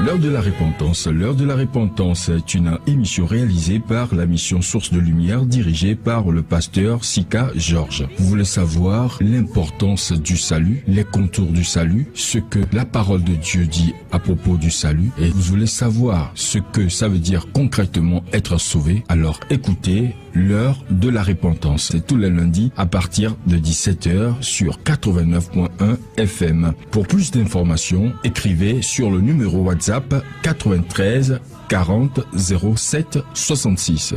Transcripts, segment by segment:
L'heure de la repentance. L'heure de la repentance est une émission réalisée par la mission Source de Lumière dirigée par le pasteur Sika Georges. Vous voulez savoir l'importance du salut, les contours du salut, ce que la parole de Dieu dit à propos du salut, et vous voulez savoir ce que ça veut dire concrètement être sauvé, alors écoutez l'heure de la repentance. C'est tous les lundis à partir de 17h sur 89.1 FM. Pour plus d'informations, écrivez sur le numéro WhatsApp 93 40 07 66.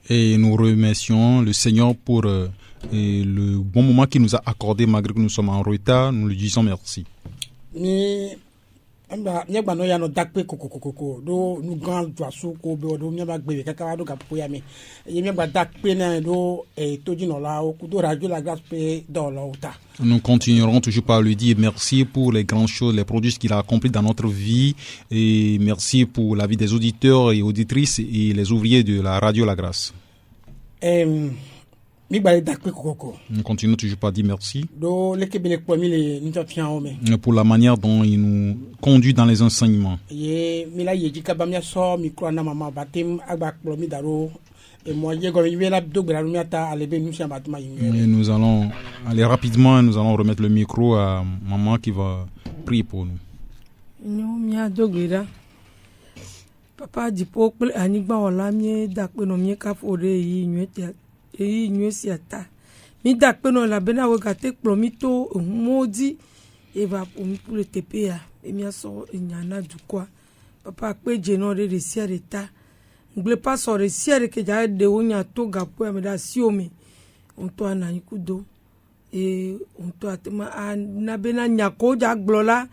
Et nous remercions le Seigneur pour le bon moment qu'il nous a accordé malgré que nous sommes en retard. Nous lui disons merci. Nous continuerons toujours par lui dire merci pour les grandes choses, les prodiges qu'il a accomplis dans notre vie, et merci pour la vie des auditeurs et auditrices et les ouvriers de la radio La Grâce. Nous continuons toujours par dire merci pour la manière dont il nous conduit dans les enseignements. Et nous allons aller rapidement, nous allons remettre le micro à maman qui va prier pour nous. Papa dit pour anigba wala mi dakpe no mi ka fore yi nyu siata mi dakpe no la bena we gate plomito modi e va pour le TPA e mi aso nyana du quoi papa pe je no de siareta ngle pas so de siare ke ja de wonya to gapo me da siomi on to ana ikudo e on to atema na bena nyako ja gblola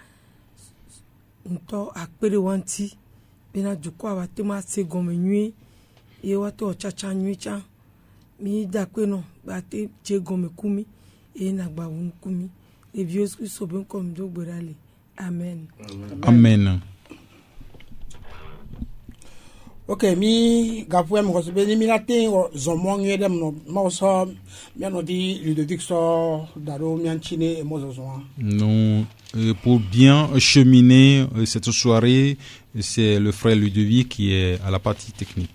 on to akpere wanti bena duko abatema segome nui e wato chacha nui cha mi dakwe no bate jegome kumi e na gba won kumi e vieux qui so ben comme do gberale amen amen. Okay, mi gafu em ko be ni minate zo mo ngue dem no ma so mi no di Ludovic so daro mi anchine e mo zo. Non, pour bien cheminer cette soirée, c'est le frère Ludovic qui est à la partie technique.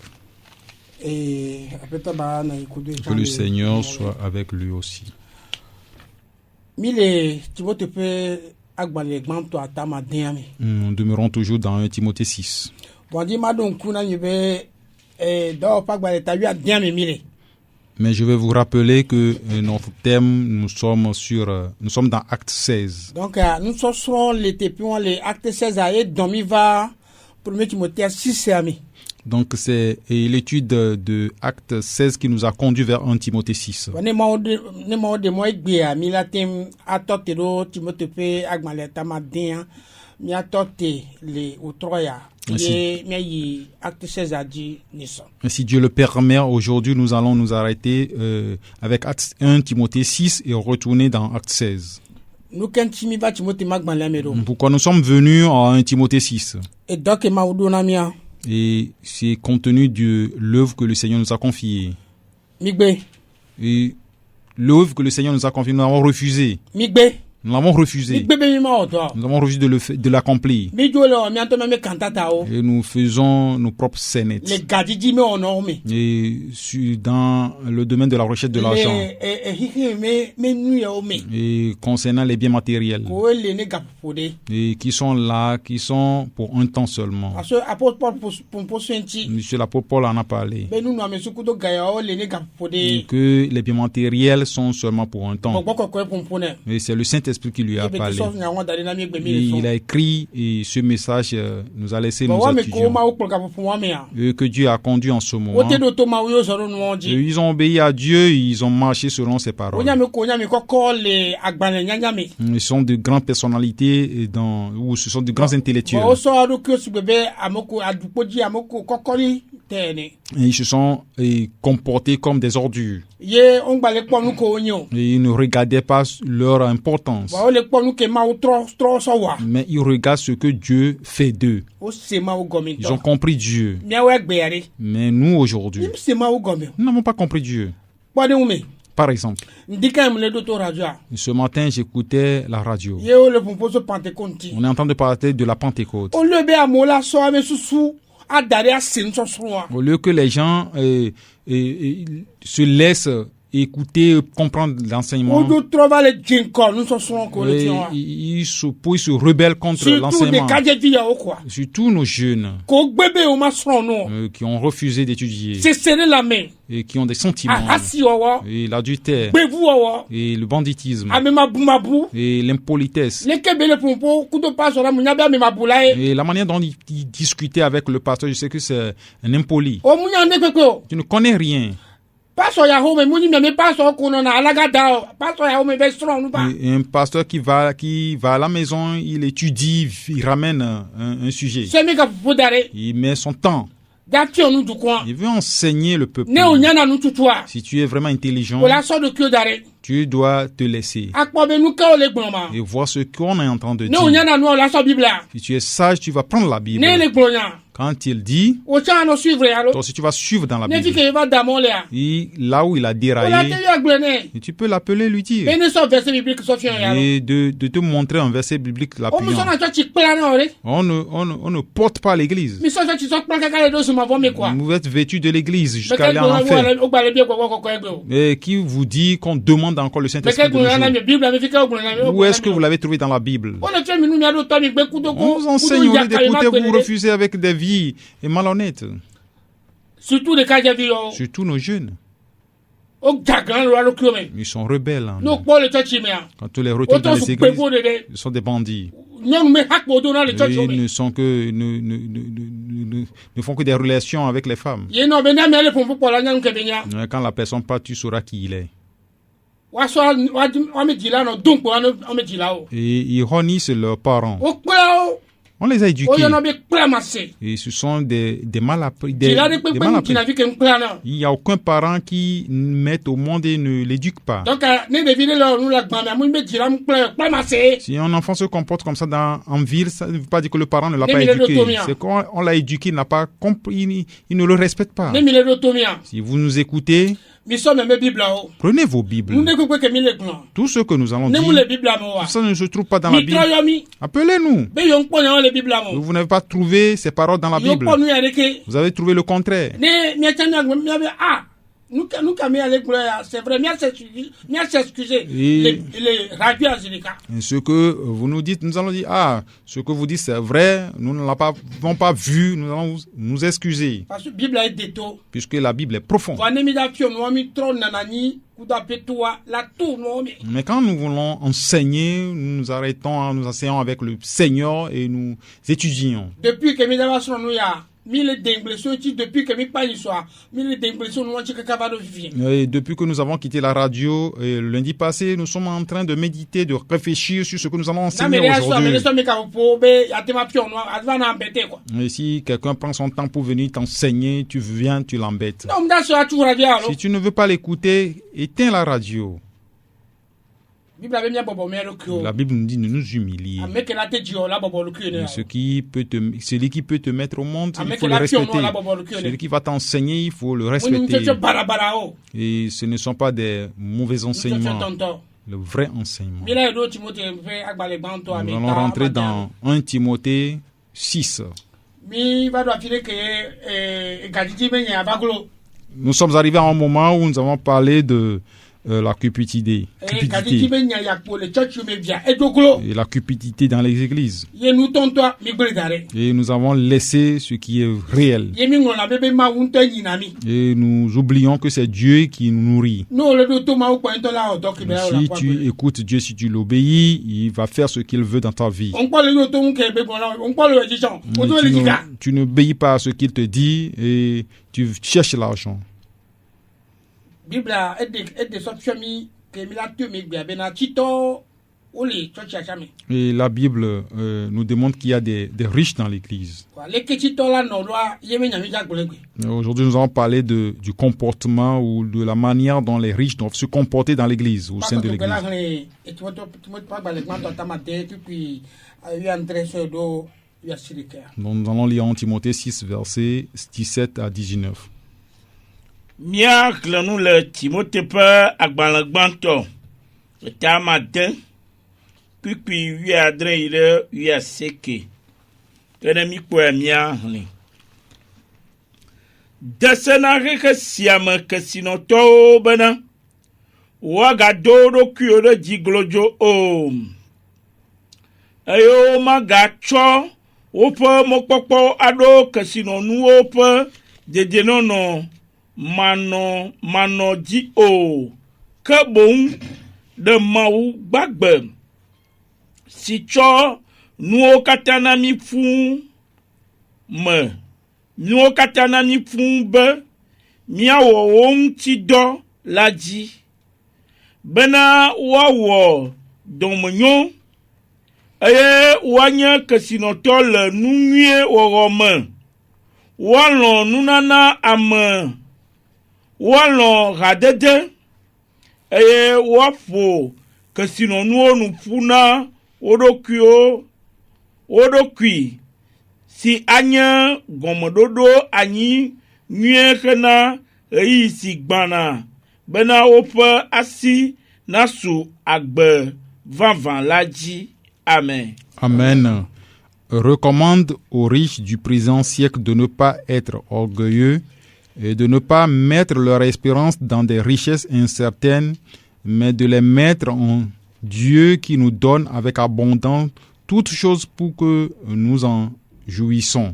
Et que le Seigneur soit avec lui aussi. Nous demeurons toujours dans 1 Timothée 6. Mais je vais vous rappeler que notre thème, nous sommes dans Acte 16. Donc, nous sommes les Acte 16 à Domiva, 1 Timothée 6 amis. Donc, c'est l'étude de Acte 16 qui nous a conduit vers 1 Timothée 6. Si Dieu le permet, aujourd'hui, nous allons nous arrêter avec 1 Timothée 6 et retourner dans Acte 16. Pourquoi nous sommes venus à 1 Timothée 6? Et c'est compte tenu de l'œuvre que le Seigneur nous a confiée. Et l'œuvre que le Seigneur nous a confiée, nous l'avons refusé. Nous l'avons refusé. Nous avons refusé de l'accomplir. Et nous faisons nos propres scénettes. Et dans le domaine de la recherche de l'argent. Et concernant les biens matériels. Et qui sont là, qui sont pour un temps seulement. Monsieur l'apôtre Paul en a parlé. Et que les biens matériels sont seulement pour un temps. Et c'est le Saint-Esprit qui lui a parlé. Et il a écrit et ce message nous a laissé nous étudier. Et que Dieu a conduit en ce moment. Et ils ont obéi à Dieu, ils ont marché selon ses paroles. Ils sont de grandes personnalités ou ce sont de grands intellectuels. Et ils se sont comportés comme des ordures. Et ils ne regardaient pas leur importance. Mais ils regardent ce que Dieu fait d'eux. Ils ont compris Dieu. Mais nous, aujourd'hui, nous n'avons pas compris Dieu. Par exemple, ce matin, j'écoutais la radio. On est en train de parler de la Pentecôte. Au lieu que les gens se laissent écouter, comprendre l'enseignement, ils se rebellent contre l'enseignement. Surtout nos jeunes qui ont refusé d'étudier et qui ont des sentiments, et l'adultère, et le banditisme, et l'impolitesse, et la manière dont ils discutaient avec le pasteur. Je sais que c'est un impoli. Tu ne connais rien. Et un pasteur qui va à la maison, il étudie, il ramène un sujet. Il met son temps. Il veut enseigner le peuple. Si tu es vraiment intelligent, tu dois te laisser et voir ce qu'on est en train de dire. Si tu es sage, tu vas prendre la Bible. Quand il dit, toi aussi tu vas suivre dans la Bible. Et là où il a déraillé, et tu peux l'appeler, lui dire, et de te montrer un verset biblique l'appuyant. On ne porte pas l'église. Vous êtes vêtus de l'église jusqu'à aller en enfer. Et qui vous dit qu'on demande encore le Saint-Esprit de nos jours? Où est-ce que vous l'avez trouvé dans la Bible? On vous enseigne, au lieu d'écouter, vous refusez avec des vies et malhonnêtes. Surtout nos jeunes. Ils sont rebelles. Quand tu les retrouves dans les églises, ils sont des bandits. Ils ne font que des relations avec les femmes. Quand la personne part, tu sauras qui il est. Et ils renient leurs parents. On les a éduqués. Et ce sont des mal appris. Il n'y a aucun parent qui met au monde et ne l'éduque pas. Si un enfant se comporte comme ça en ville, ça ne veut pas dire que le parent ne l'a pas éduqué. C'est qu'on l'a éduqué, il n'a pas compris, il ne le respecte pas. Si vous nous écoutez, prenez vos Bibles. Tout ce que nous allons dire, ça ne se trouve pas dans la Bible. Appelez-nous. Vous n'avez pas trouvé ces paroles dans la Bible. Vous avez trouvé le contraire. C'est vrai, ce que vous nous dites, nous allons dire, ce que vous dites c'est vrai, nous ne l'avons pas vu, nous allons nous excuser. Puisque la Bible est profonde. Mais quand nous voulons enseigner, nous nous arrêtons, nous enseignons avec le Seigneur et nous étudions. Et depuis que nous avons quitté la radio le lundi passé, nous sommes en train de méditer, de réfléchir sur ce que nous allons enseigner aujourd'hui. Et si quelqu'un prend son temps pour venir t'enseigner, tu viens, tu l'embêtes. Si tu ne veux pas l'écouter, éteins la radio. La Bible nous dit de nous humilier. Celui qui peut te mettre au monde, il faut le respecter. Celui qui va t'enseigner, il faut le respecter. Et ce ne sont pas des mauvais enseignements. Le vrai enseignement. Nous allons rentrer dans 1 Timothée 6. Nous sommes arrivés à un moment où nous avons parlé de la cupidité. Et la cupidité dans les églises. Et nous avons laissé ce qui est réel. Et nous oublions que c'est Dieu qui nous nourrit. Si tu écoutes Dieu, si tu l'obéis, il va faire ce qu'il veut dans ta vie. Tu n'obéis pas à ce qu'il te dit et tu cherches l'argent. Et la Bible nous demande qu'il y a des riches dans l'église. Aujourd'hui, nous allons parler du comportement ou de la manière dont les riches doivent se comporter dans l'église, au sein de l'église. Donc, nous allons lire en Timothée 6, versets 17 à 19. Nous le Timothée pas agbalagbanto ta matin puis wi adre ile wi aseke tene mi ko mia hli desena ke siama ke sinoto bana waga dodo kuoro jiglojo o ayo magacho opo mokpopo ado ke sinonu opo dedenono mano di o kabon de mau bagbe si cho nuo katana mi fun me nuo katana mi fun be miawo won ti do laji bena wawo domonyo wanya kasinoto le nunye worome walon nunana ame walon radede wafo kasinonuo nupuna odokui si anya gomododo anyi nyekena si gbana bena ope asi nasu agbe vanvan laji. Amen. Amen. Recommande aux riches du présent siècle de ne pas être orgueilleux et de ne pas mettre leur espérance dans des richesses incertaines, mais de les mettre en Dieu qui nous donne avec abondance toutes choses pour que nous en jouissons.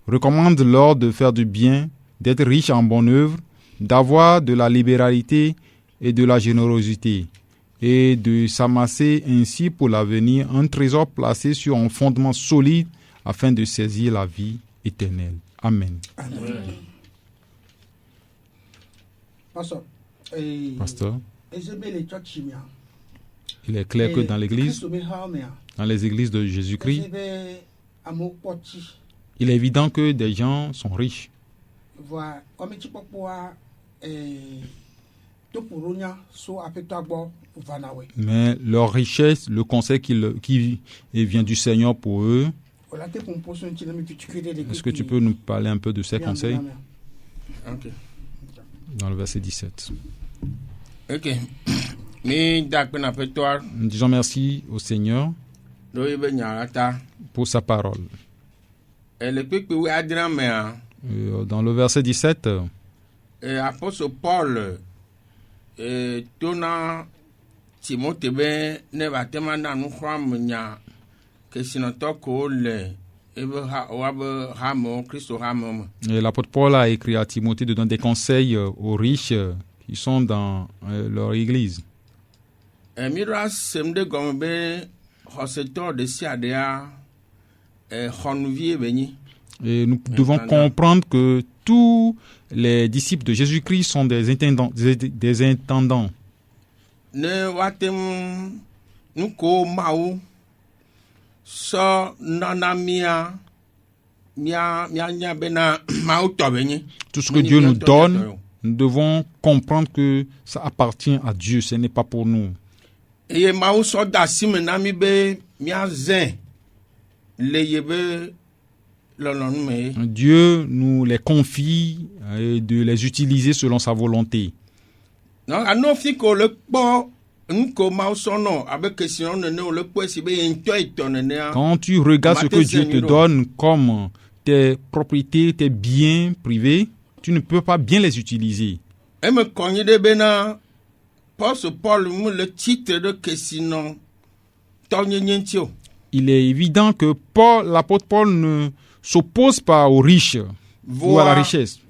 Recommande-leur de faire du bien, d'être riches en bonne œuvre, d'avoir de la libéralité et de la générosité, et de s'amasser ainsi pour l'avenir un trésor placé sur un fondement solide afin de saisir la vie éternelle. Amen. Amen. Pasteur, il est clair que dans l'église, dans les églises de Jésus-Christ, il est évident que des gens sont riches. Mais leur richesse, le conseil qui vient du Seigneur pour eux, est-ce que tu peux nous parler un peu de ces conseils? Okay. Dans le verset 17. Ok. Nous disons merci au Seigneur pour sa parole. Dans le verset 17, l'apôtre Paul donna Timothée ne va demander nous croire que sinon et l'apôtre Paul a écrit à Timothée de donner des conseils aux riches qui sont dans leur église. Et nous devons comprendre que tous les disciples de Jésus-Christ sont des intendants. Tout ce que Dieu nous donne, nous devons comprendre que ça appartient à Dieu, ce n'est pas pour nous. Dieu nous les confie et de les utiliser selon sa volonté. Quand tu regardes ce que Dieu te donne comme tes propriétés, tes biens privés, tu ne peux pas bien les utiliser. Il est évident que l'apôtre Paul ne s'oppose pas aux riches ou à la richesse.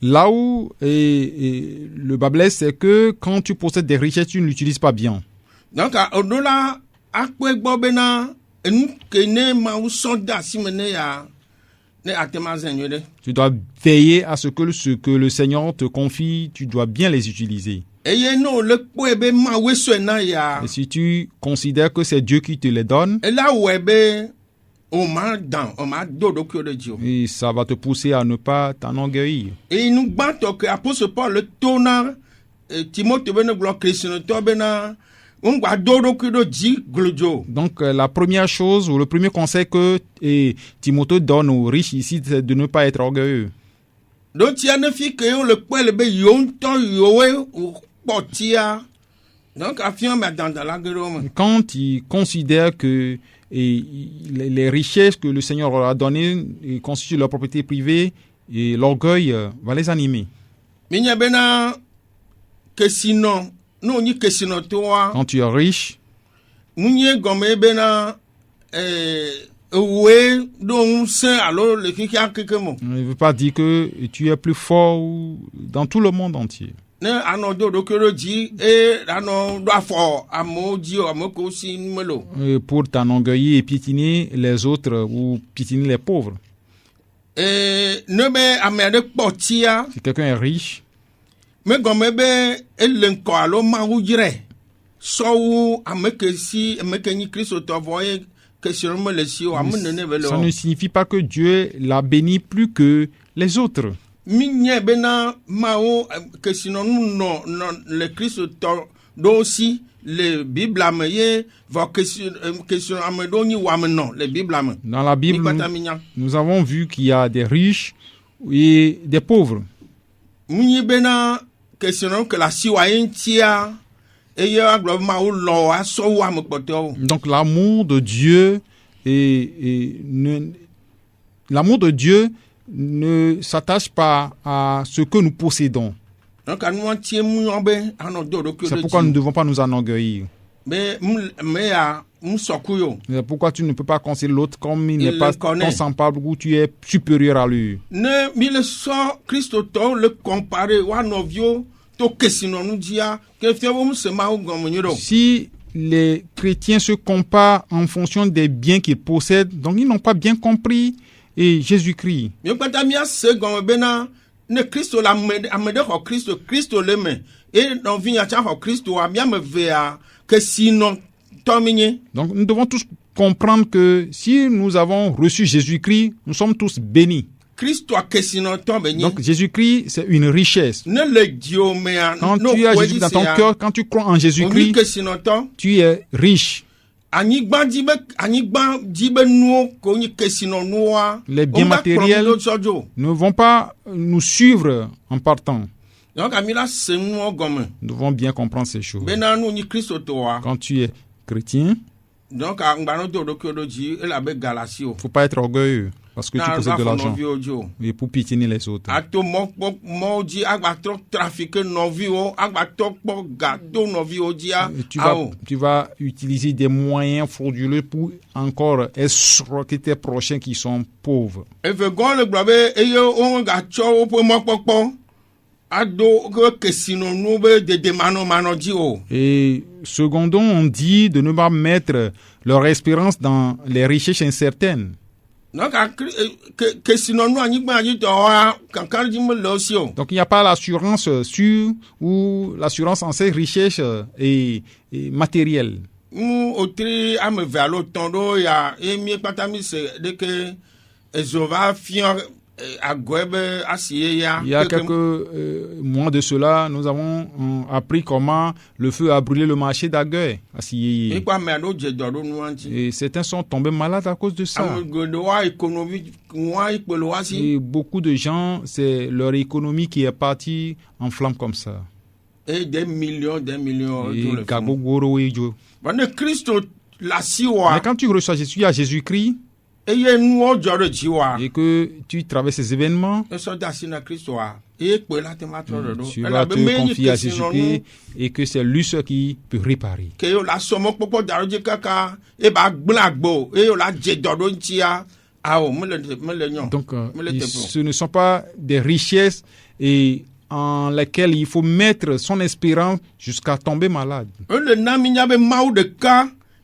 Là où le bas blesse, c'est que quand tu possèdes des richesses, tu ne l'utilises pas bien. Donc, Tu dois veiller à ce que le Seigneur te confie, tu dois bien les utiliser. Et si tu considères que c'est Dieu qui te les donne, et ça va te pousser à ne pas t'enorgueillir. Et nous battons que l'apôtre Paul le tournant Timothée donc la première chose ou le premier conseil que Timothée donne aux riches ici, c'est de ne pas être orgueilleux. Quand il considère que les richesses que le Seigneur leur a données constituent leur propriété privée, et l'orgueil va les animer. Quand tu es riche, ne veut pas dire que tu es plus fort dans tout le monde entier. Pour t'enorgueillir et piétiner les autres ou piétiner les pauvres. Si quelqu'un est riche, donc ça ne signifie pas que Dieu l'a béni plus que les autres. Dans la Bible, nous avons vu qu'il y a des riches et des pauvres. Donc l'amour de Dieu l'amour de Dieu ne s'attache pas à ce que nous possédons. C'est pourquoi nous ne devons pas nous enorgueillir. C'est pourquoi tu ne peux pas considérer l'autre comme il n'est pas ton semblable ou tu es supérieur à lui. Si les chrétiens se comparent en fonction des biens qu'ils possèdent, donc ils n'ont pas bien compris et Jésus-Christ. Donc nous devons tous comprendre que si nous avons reçu Jésus-Christ, nous sommes tous bénis. Donc Jésus-Christ, c'est une richesse. Quand tu as Jésus dans ton cœur, quand tu crois en Jésus-Christ, tu es riche. Les biens matériels ne vont pas nous suivre en partant. Nous devons bien comprendre ces choses. Quand tu es chrétien, il ne faut pas être orgueilleux parce que tu possèdes de l'argent et pour piétiner les autres. Tu vas utiliser des moyens frauduleux pour encore escroquer tes prochains qui sont pauvres. Et secondon, on dit de ne pas mettre leur espérance dans les richesses incertaines. Donc il n'y a pas l'assurance sûre ou l'assurance en ces richesses et matérielles. Il y a quelques mois de cela, nous avons appris comment le feu a brûlé le marché d'Agueuil à Siyeye. Et certains sont tombés malades à cause de ça. Et beaucoup de gens, c'est leur économie qui est partie en flammes comme ça. Et des millions. Mais quand tu reçois Jésus à Jésus-Christ, et que tu traverses ces événements, tu vas te confier à Jésus-Christ et que c'est lui seul qui peut réparer. Donc, ce ne sont pas des richesses en lesquelles il faut mettre son espérance jusqu'à tomber malade.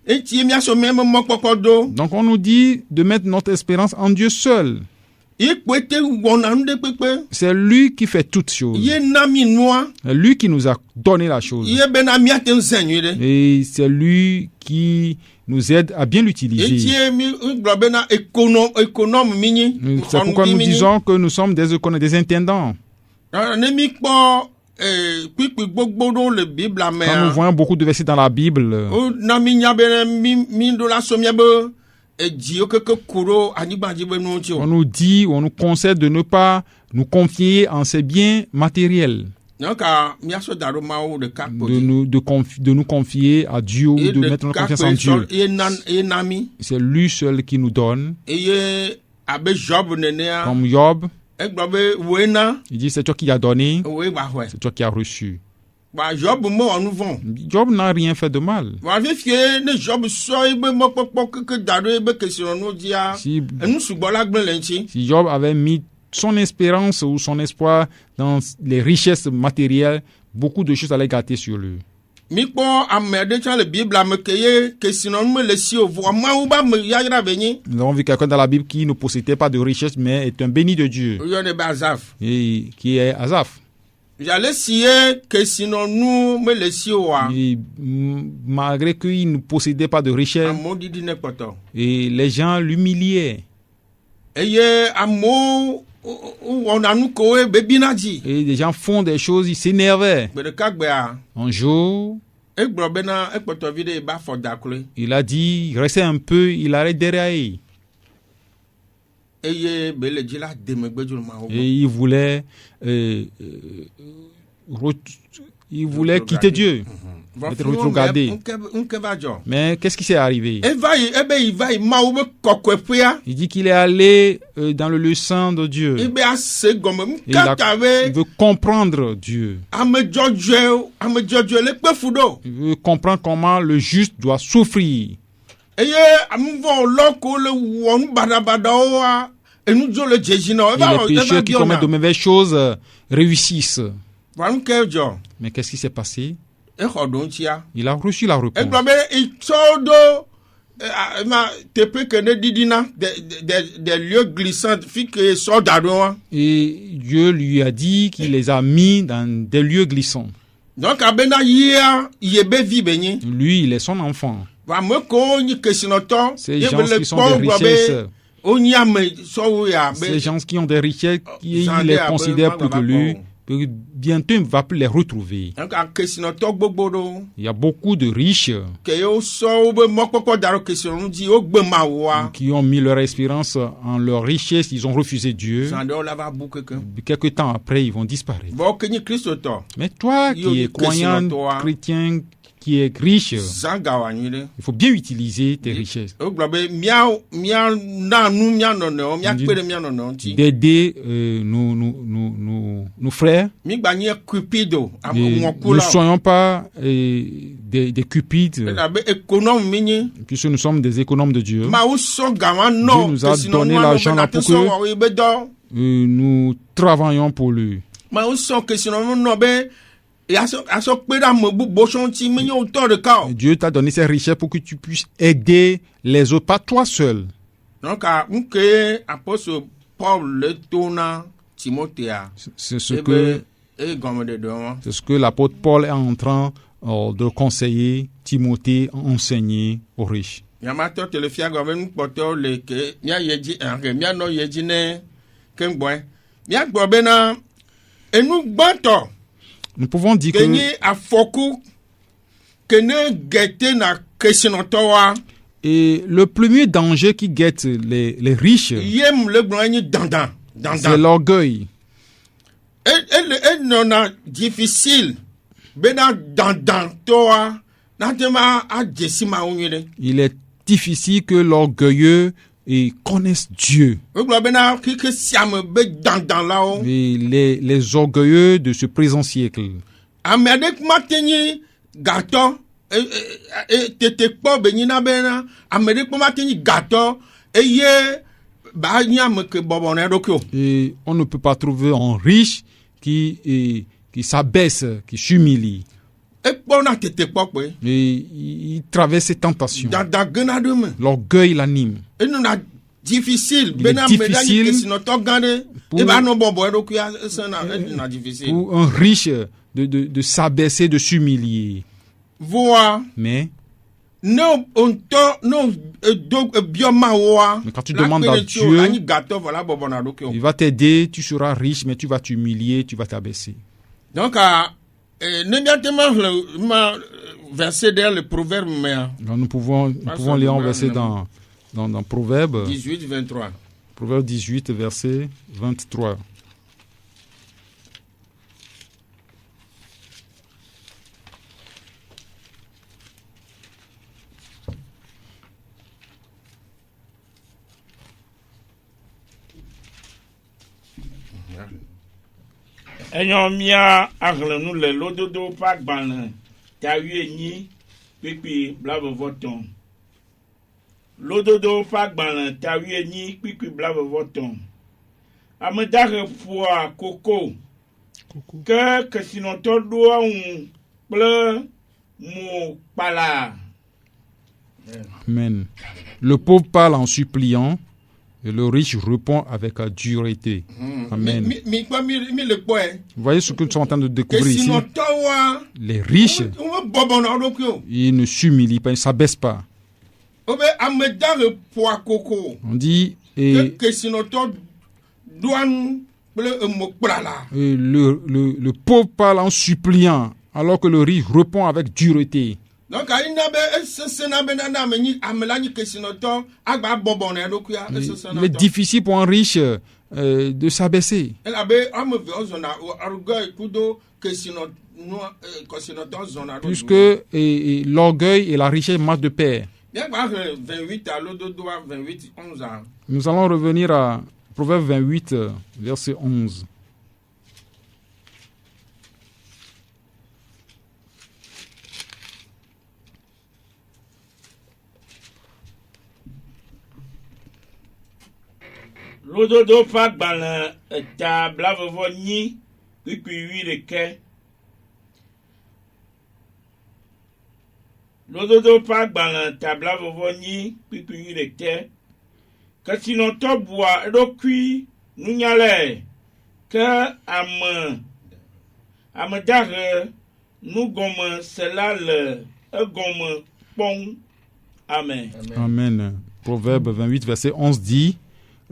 Donc on nous dit de mettre notre espérance en Dieu seul. C'est lui qui fait toutes choses. C'est lui qui nous a donné la chose. Et c'est lui qui nous aide à bien l'utiliser. C'est pourquoi nous disons que nous sommes des intendants. Quand nous voyons beaucoup de versets dans la Bible, on nous dit, on nous conseille de ne pas nous confier en ces biens matériels. De nous confier à Dieu, de mettre notre confiance en Dieu. C'est lui seul qui nous donne. Comme Job, il dit c'est toi qui as donné, c'est toi qui as reçu. Job n'a rien fait de mal. Si Job avait mis son espérance ou son espoir dans les richesses matérielles, beaucoup de choses allaient gâter sur lui. Nous avons vu quelqu'un dans la Bible qui ne possédait pas de richesse, mais est un béni de Dieu. Et qui est Asaph. Et malgré qu'il ne possédait pas de richesse, et les gens l'humiliaient. Et les gens font des choses, ils s'énervaient. Un jour, il a dit, restez un peu, il a déraillé. Et il voulait quitter Dieu, être regardé. Mais qu'est-ce qui s'est arrivé? Il dit qu'il est allé dans le lieu saint de Dieu. Il veut comprendre Dieu. Il veut comprendre comment le juste doit souffrir. Et les pécheurs qui commettent de mauvaises choses réussissent. Mais qu'est-ce qui s'est passé? Il a reçu la réponse. Et Dieu lui a dit qu'il les a mis dans des lieux glissants. Lui, il est son enfant. Ces gens qui sont des richesses, ces gens qui ont des richesses, il les considère plus que lui, bientôt il ne va plus les retrouver. Il y a beaucoup de riches qui ont mis leur espérance en leur richesse, ils ont refusé Dieu. Quelque temps après, ils vont disparaître. Mais toi qui es croyant, chrétien, qui est riche, il faut bien utiliser tes richesses. D'aider nos frères. Ne soyons pas des cupides, puisque nous sommes des économes de Dieu. Dieu nous a donné l'argent là pour que nous travaillons pour lui. Dieu t'a donné ces richesses pour que tu puisses aider les autres, pas toi seul. C'est ce que l'apôtre Paul est en train de conseiller Timothée, enseigner aux riches. Nous pouvons dire que et le premier danger qui guette les riches, c'est l'orgueil. Il est difficile que l'orgueilleux connaissent Dieu. Et les orgueilleux de ce présent siècle. Et on ne peut pas trouver un riche qui s'abaisse, qui s'humilie. Et il traverse ces tentations. L'orgueil l'anime. difficile. Il est difficile pour un riche de s'abaisser, de s'humilier. Mais quand tu demandes à Dieu, il va t'aider, tu seras riche, mais tu vas t'humilier, tu vas t'abaisser. Donc, verset derrière le proverbe. Donc nous pouvons lire un verset dans Proverbe 18, 23. Proverbe 18, verset 23. Enyomia ahlenu le lododo pagbalẽ tawienyi kpikpi blavevoton. Lododo pagbalẽ tawienyi kpikpi blavevoton. Amedahe ƒoa koko ke kesinɔtɔ ɖoa ŋu kple mo kpala. Amen. Le pauvre parle en suppliant et le riche répond avec dureté. Amen. Vous voyez ce que nous sommes en train de découvrir ici? Les riches, ils ne s'humilient pas, ils ne s'abaissent pas. On dit le pauvre parle en suppliant alors que le riche répond avec dureté. Donc, il est difficile pour un riche de s'abaisser. Puisque l'orgueil et la richesse marchent de pair. Nous allons revenir à Proverbe 28, verset 11. Lododo pagbalẽ ta blavevonyi kpikpi 8. Lododo pagbalẽ ta blavevonyi kpikpi 8. Kesinɔtɔ bua eɖokui nunyalɛ ke ame dahe nugɔme sela le egɔme kpɔm. Amen. Amen. Proverbe 28, verset 11 dit: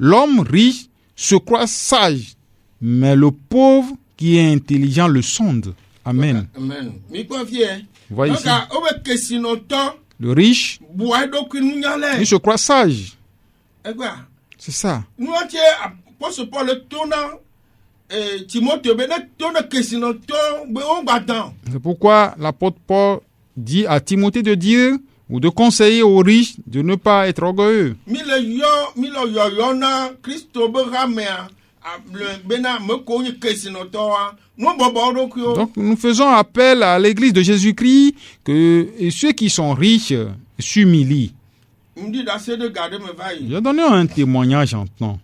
l'homme riche se croit sage, mais le pauvre qui est intelligent le sonde. Amen. Amen. Vous voyez ici, le riche, il se croit sage. C'est ça. C'est pourquoi l'apôtre Paul dit à Timothée de dire ou de conseiller aux riches de ne pas être orgueilleux. Donc nous faisons appel à l'église de Jésus-Christ que ceux qui sont riches s'humilient. Je donne un témoignage maintenant.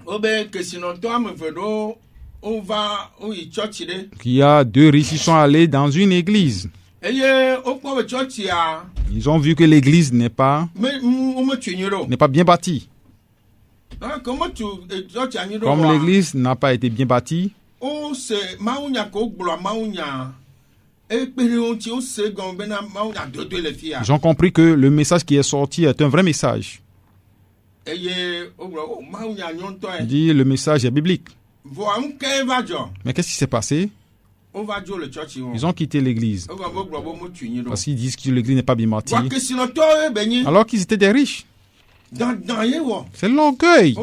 Il y a deux riches qui sont allés dans une église. Ils ont vu que l'église n'est pas bien bâtie. Comme l'église n'a pas été bien bâtie, ils ont compris que le message qui est sorti est un vrai message. Il dit le message est biblique. Mais qu'est-ce qui s'est passé? Ils ont quitté l'église parce qu'ils disent que l'église n'est pas bien bâtie, alors qu'ils étaient des riches. C'est l'orgueil. Et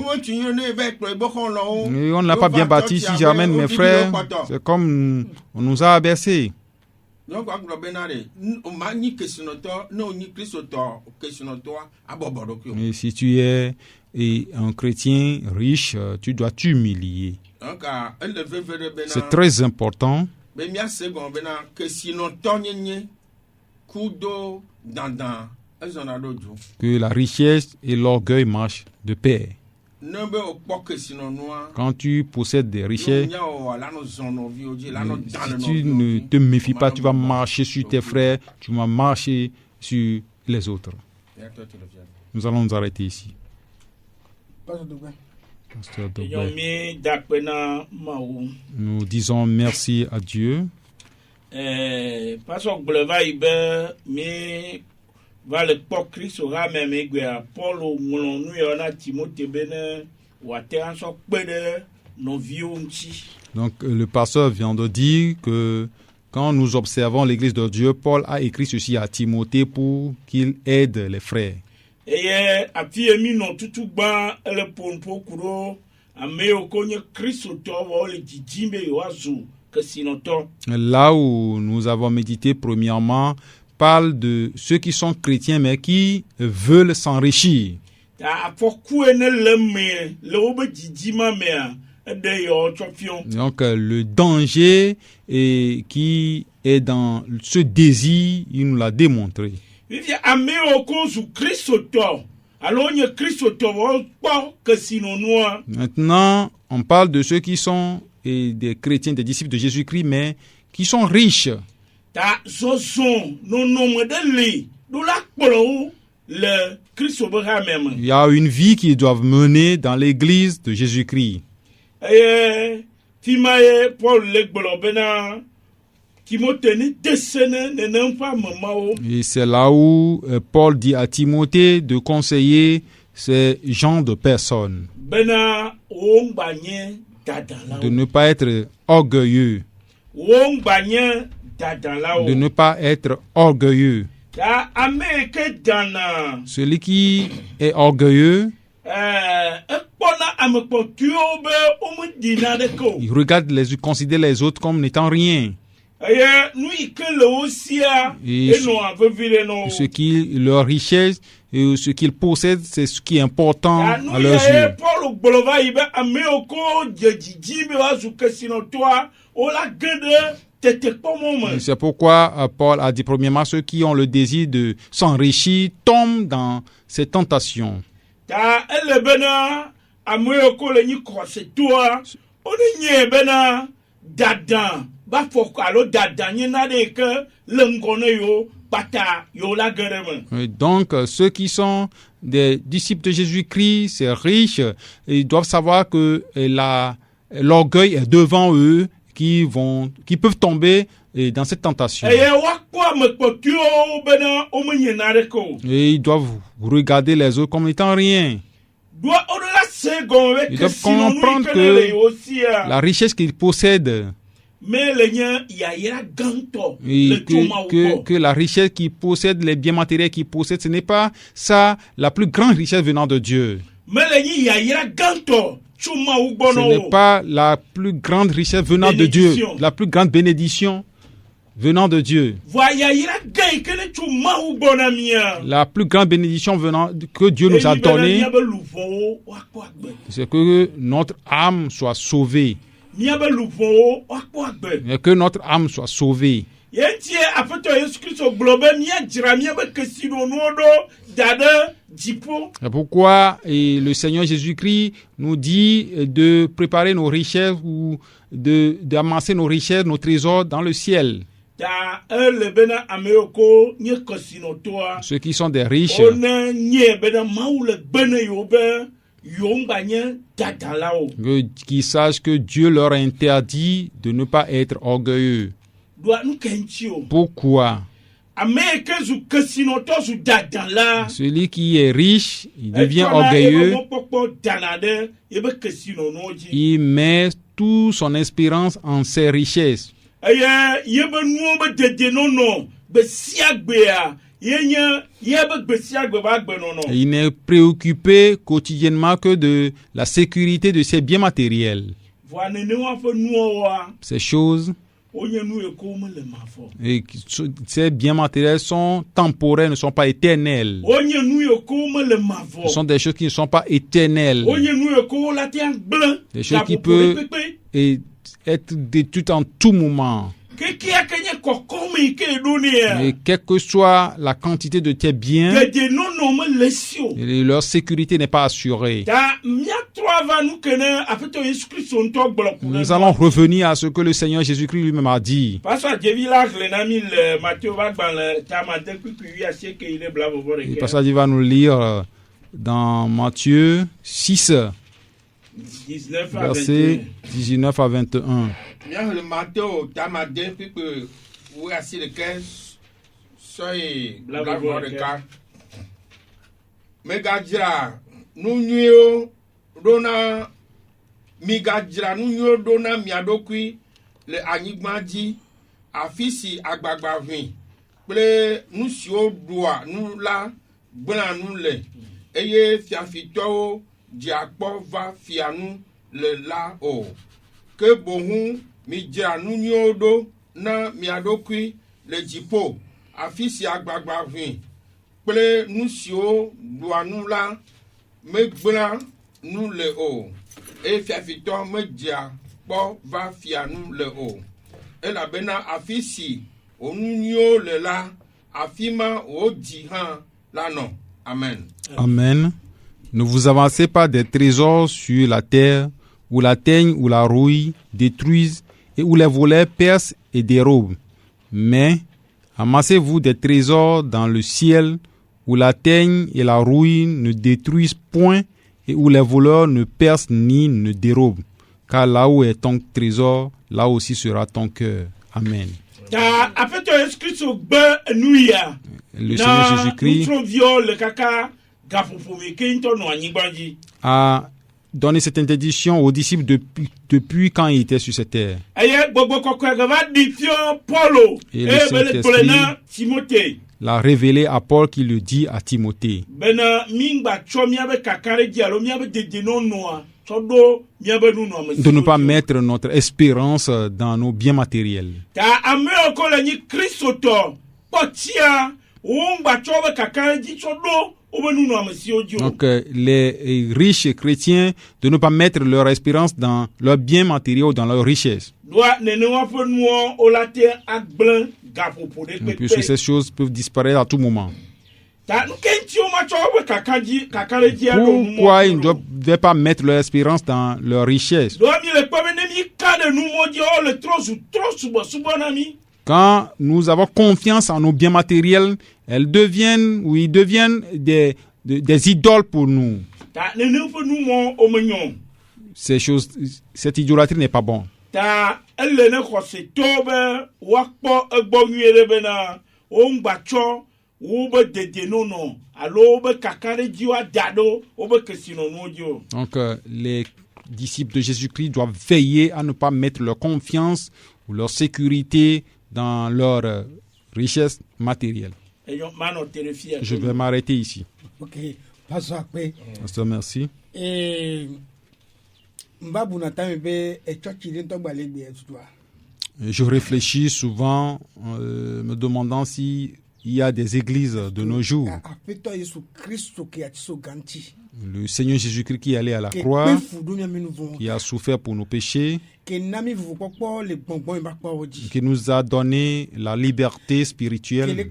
on ne l'a pas bien bâti. Si j'amène mes frères, c'est comme on nous a abaissés. Et si tu es un chrétien riche, tu dois t'humilier. C'est très important. Que la richesse et l'orgueil marchent de pair. Quand tu possèdes des richesses, si tu ne te méfies pas, tu vas marcher sur tes frères, tu vas marcher sur les autres. Nous allons nous arrêter ici. Pasteur Dogbe. Nous disons merci à Dieu. Pasteur Gleva ibe mi va le Christ aura même igwe Paul ngolonu yona Timothée bene wate anso pede no viunchi. Donc le pasteur vient de dire que quand nous observons l'église de Dieu, Paul a écrit ceci à Timothée pour qu'il aide les frères. Eye apie mi no tutu gba ele ponpo kuro ame okonye Kristo to wo le jijimbe yoazu kesinoto. Là où nous avons médité premièrement parle de ceux qui sont chrétiens mais qui veulent s'enrichir. Ta apoku ene leme le obe jijima mea. Donc le danger qui est dans ce désir, il nous l'a démontré. Maintenant, on parle de ceux qui sont des chrétiens, des disciples de Jésus-Christ, mais qui sont riches. Il y a une vie qu'ils doivent mener dans l'église de Jésus-Christ. Et c'est là où Paul dit à Timothée de conseiller ces genres de personnes, de ne pas être orgueilleux, de ne pas être orgueilleux. Celui qui est orgueilleux, il regarde il considère les autres comme n'étant rien. Et leur richesse et ce qu'ils possèdent, c'est ce qui est important à leurs yeux. C'est pourquoi Paul a dit premièrement, ceux qui ont le désir de s'enrichir tombent dans ces tentations. Donc ceux qui sont des disciples de Jésus-Christ, c'est riche, ils doivent savoir que l'orgueil est devant eux, qui peuvent tomber dans cette tentation. Et ils doivent regarder les autres comme étant rien. Ils doivent comprendre que la richesse qu'ils possèdent, que la richesse qu'ils possèdent, les biens matériels qu'ils possèdent, ce n'est pas ça la plus grande richesse venant de Dieu. Ce n'est pas la plus grande richesse venant de Dieu, la plus grande bénédiction venant de Dieu. La plus grande bénédiction que Dieu nous a donnée, c'est que notre âme soit sauvée. Et que notre âme soit sauvée. C'est pourquoi le Seigneur Jésus-Christ nous dit de préparer nos richesses ou d'amasser nos richesses, nos trésors dans le ciel. Ceux qui sont des riches, qui sachent que Dieu leur a interdit de ne pas être orgueilleux. Pourquoi? Celui qui est riche, il devient orgueilleux. Il met toute son espérance en ses richesses. Il n'est préoccupé quotidiennement que de la sécurité de ses biens matériels. Ces choses, et ces biens matériels sont temporaires, ne sont pas éternels. Ce sont des choses qui ne sont pas éternelles. Des choses qui peuvent être détruites en tout moment. Et quelle que soit la quantité de tes biens, leur sécurité n'est pas assurée. Nous allons revenir à ce que le Seigneur Jésus-Christ lui-même a dit. Et Pasteur va nous lire dans Matthieu 6, versets 19 à 21. Le Matthieu, Tamadin, puis que vous assis le 15, soyez la voix de car. Megadra, nous n'y dona, migadra, nous n'y dona, miadokui, le anigmadi, afisi agbagbavi, ple nous sio doa, nous la, blan nous le, eye fiafito, diakpo va fianou le la o. Que bohun, midja nous n'y do, na miadokui, le jipo, afisi agbagbavi, ple nous sio doa nous la, me blan nous le o. Et fiafito me dia, po va fianou le o. Et la bena afisi onunyo le la afima o dihan la non. Amen. Amen. Ne vous avancez pas des trésors sur la terre où la teigne ou la rouille détruisent et où les voleurs percent et dérobent. Mais amassez-vous des trésors dans le ciel où la teigne et la rouille ne détruisent point et où les voleurs ne percent ni ne dérobent. Car là où est ton trésor, là aussi sera ton cœur. Amen. Le Seigneur Jésus-Christ a donné cette interdiction aux disciples depuis quand il était sur cette terre. Et le Saint-Esprit l'a révélé à Paul qui le dit à Timothée. De ne pas mettre notre espérance dans nos biens matériels. Donc les riches chrétiens de ne pas mettre leur espérance dans leurs biens matériels ou dans leurs richesses. Puisque ces choses peuvent disparaître à tout moment. Pourquoi ils ne doivent pas mettre leur espérance dans leur richesse? Quand nous avons confiance en nos biens matériels, ils deviennent des idoles pour nous. Cette idolâtrie n'est pas bonne. Donc les disciples de Jésus-Christ doivent veiller à ne pas mettre leur confiance ou leur sécurité dans leur richesse matérielle. Je vais m'arrêter ici. Ok, Pasteur, merci. Je réfléchis souvent, me demandant si il y a des églises de nos jours. Le Seigneur Jésus-Christ qui est allé à la croix, qui a souffert pour nos péchés, qui nous a donné la liberté spirituelle,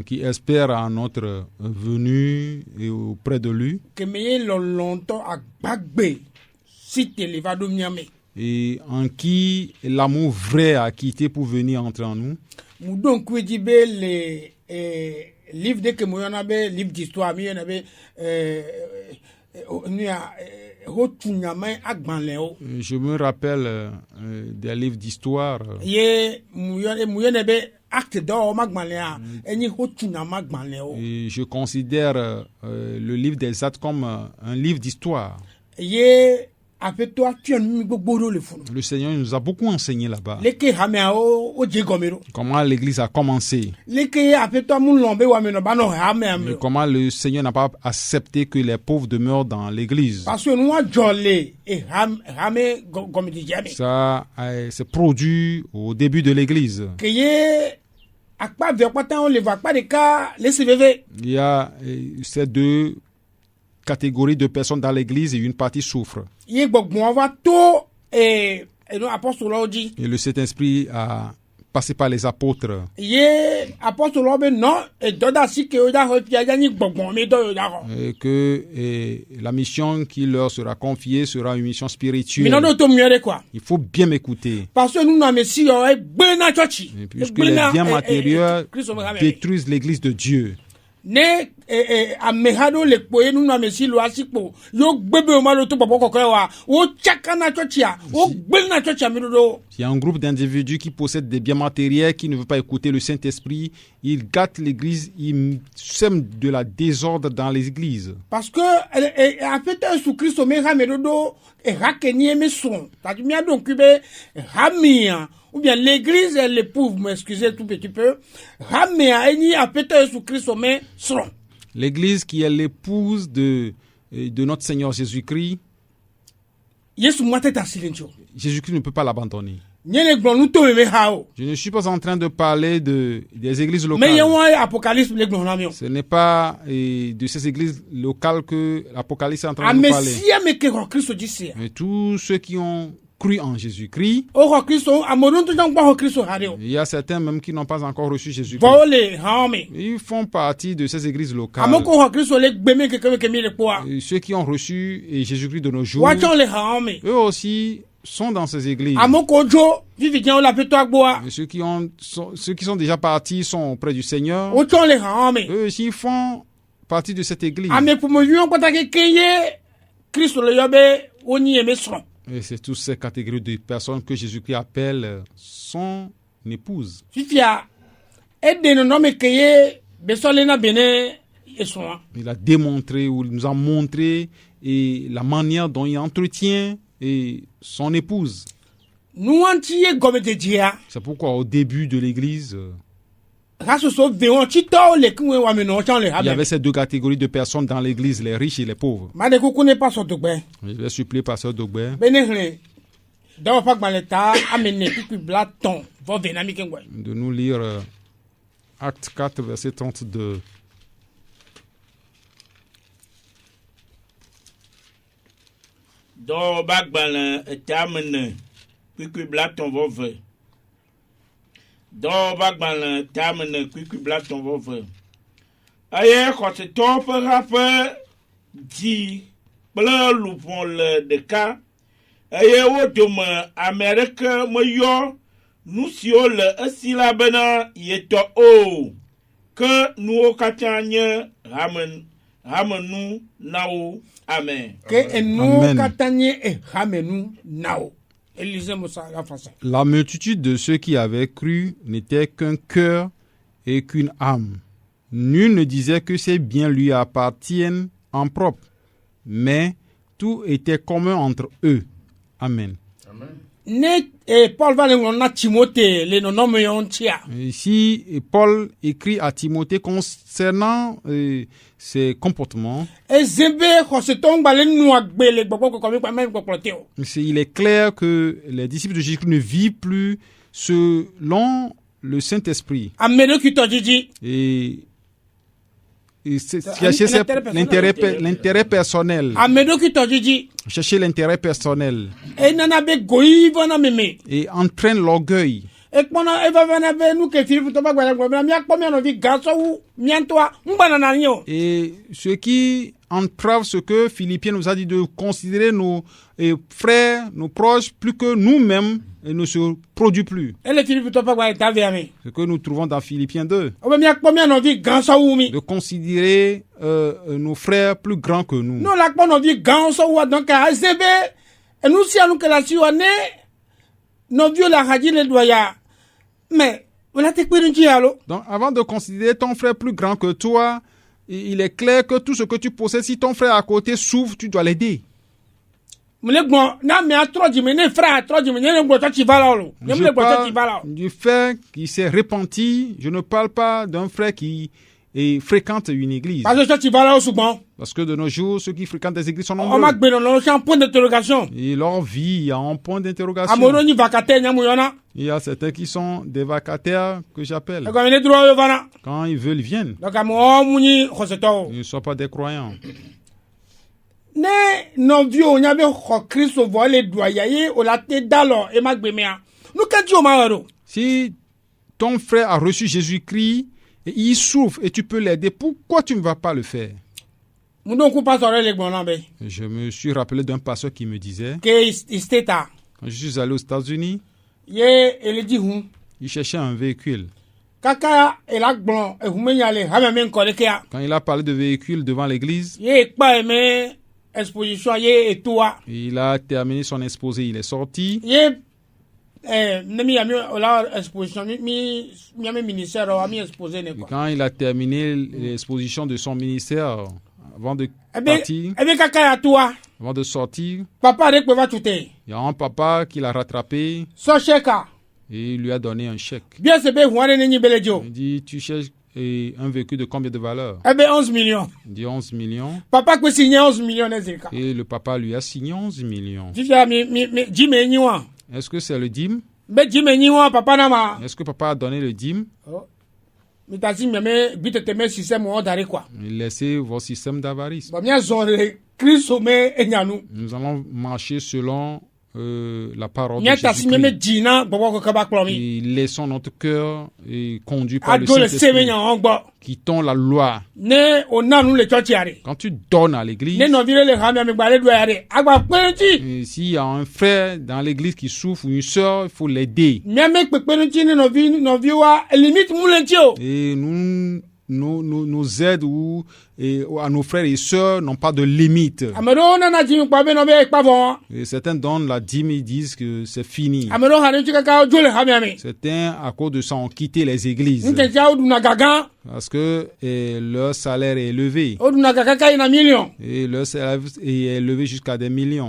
qui espère à notre venue et auprès de lui, et en qui l'amour vrai a quitté pour venir entre en nous. Livre de Kemoyanabe, livre d'histoire, je me rappelle des livres d'histoire. Et je considère le livre des Actes comme un livre d'histoire. Le Seigneur nous a beaucoup enseigné là-bas. Comment l'Église a commencé. Et comment le Seigneur n'a pas accepté que les pauvres demeurent dans l'Église. Ça s'est produit au début de l'Église. Il y a ces deux catégories de personnes dans l'Église et une partie souffre. Et le Saint-Esprit a passé par les apôtres. Et que la mission qui leur sera confiée sera une mission spirituelle. Il faut bien m'écouter. Puisque les biens matériels détruisent l'église de Dieu. Ne amehado le kpoye nu na mesi lo asipo yo gbebe o ma lo to popo kokko wa o chaka na churchia o gbe na churchia mi do. Il y a un groupe d'individus qui possèdent des biens matériels qui ne veulent pas écouter le Saint-Esprit, ils gâtent l'église, ils sèment de la désordre dans les églises. Parce que en fait sous Christ me ha me do e hakeni me son. Ta mi adon kube hamia ou bien l'église et l'épouse, m'excusez tout petit peu, l'église qui est l'épouse de notre Seigneur Jésus-Christ, Jésus-Christ ne peut pas l'abandonner. Je ne suis pas en train de parler des églises locales. Ce n'est pas de ces églises locales que l'Apocalypse est en train de parler. Mais tous ceux qui ont cru en Jésus-Christ. Il y a certains même qui n'ont pas encore reçu Jésus-Christ. Ils font partie de ces églises locales. Et ceux qui ont reçu Jésus-Christ de nos jours, eux aussi sont dans ces églises. Et ceux qui sont déjà partis sont auprès du Seigneur. Eux aussi font partie de cette église. Et c'est toutes ces catégories de personnes que Jésus-Christ appelle son épouse. Il a démontré ou il nous a montré la manière dont il entretient son épouse. C'est pourquoi au début de l'Église, il y avait ces deux catégories de personnes dans l'église, les riches et les pauvres. Je vais supplier Pasteur Dogbe de nous lire Acte 4, verset 32. Dɔw ba gbalẽ tamene kpikpi bla tɔn vɔve eye xɔsetɔwo ƒe haƒe dzi kple luʋɔ le ɖeka eye wo dome ame aɖeke meyɔ nu siwo le esi la bena yetɔ o ke nuwo katã nye hamenu na wo. Amen. Ke nuwo katã nye hamenu na wo. La multitude de ceux qui avaient cru n'était qu'un cœur et qu'une âme. Nul ne disait que ces biens lui appartiennent en propre, mais tout était commun entre eux. Amen. Ici, Paul écrit à Timothée concernant ses comportements. Il est clair que les disciples de Jésus ne vivent plus selon le Saint-Esprit. Et chercher l'intérêt personnel. Chercher l'intérêt personnel. Et entraîne l'orgueil. Et ce qui entrave ce que Philippiens nous a dit de considérer nos frères, nos proches, plus que nous-mêmes, et ne se produit plus. Ce que nous trouvons dans Philippiens 2. De considérer nos frères plus grands que nous. Donc, avant de considérer ton frère plus grand que toi, il est clair que tout ce que tu possèdes, si ton frère à côté souffre, tu dois l'aider. Je parle du frère qui s'est repenti. Je ne parle pas d'un frère qui fréquente une église. Parce que de nos jours, ceux qui fréquentent des églises sont nombreux. Et leur vie a un point d'interrogation. Il y a certains qui sont des vacataires que j'appelle. Quand ils veulent, ils viennent. Ils ne sont pas des croyants. Si ton frère a reçu Jésus-Christ et il souffre et tu peux l'aider. Pourquoi tu ne vas pas le faire? Je me suis rappelé d'un pasteur qui me disait, quand je suis allé aux États-Unis, il cherchait un véhicule. Quand il a parlé de véhicule devant l'église, il a terminé son exposé, il est sorti. Quand il a terminé l'exposition de son ministère, avant de partir, avant de sortir, il y a un papa qui l'a rattrapé et il lui a donné un chèque. Il dit, tu cherches un véhicule de combien de valeur? 11 millions. Il dit 11 millions. Papa peut signer 11 millions. Et le papa lui a signé 11 millions. Est-ce que c'est le dîme? Est-ce que papa a donné le dîme? Il laissait vos systèmes d'avarice. Nous allons marcher selon la parole de Jésus-Christ. Et laissons notre cœur conduit par le Saint-Esprit. Quittons la loi. Quand tu donnes à l'église, s'il y a un frère dans l'église qui souffre ou une soeur, il faut l'aider. Et nos aides à nos frères et sœurs n'ont pas de limite. Et certains donnent la dîme et disent que c'est fini. Certains, à cause de ça, ont quitté les églises. Parce que leur salaire est élevé. Et leur salaire est élevé jusqu'à des millions.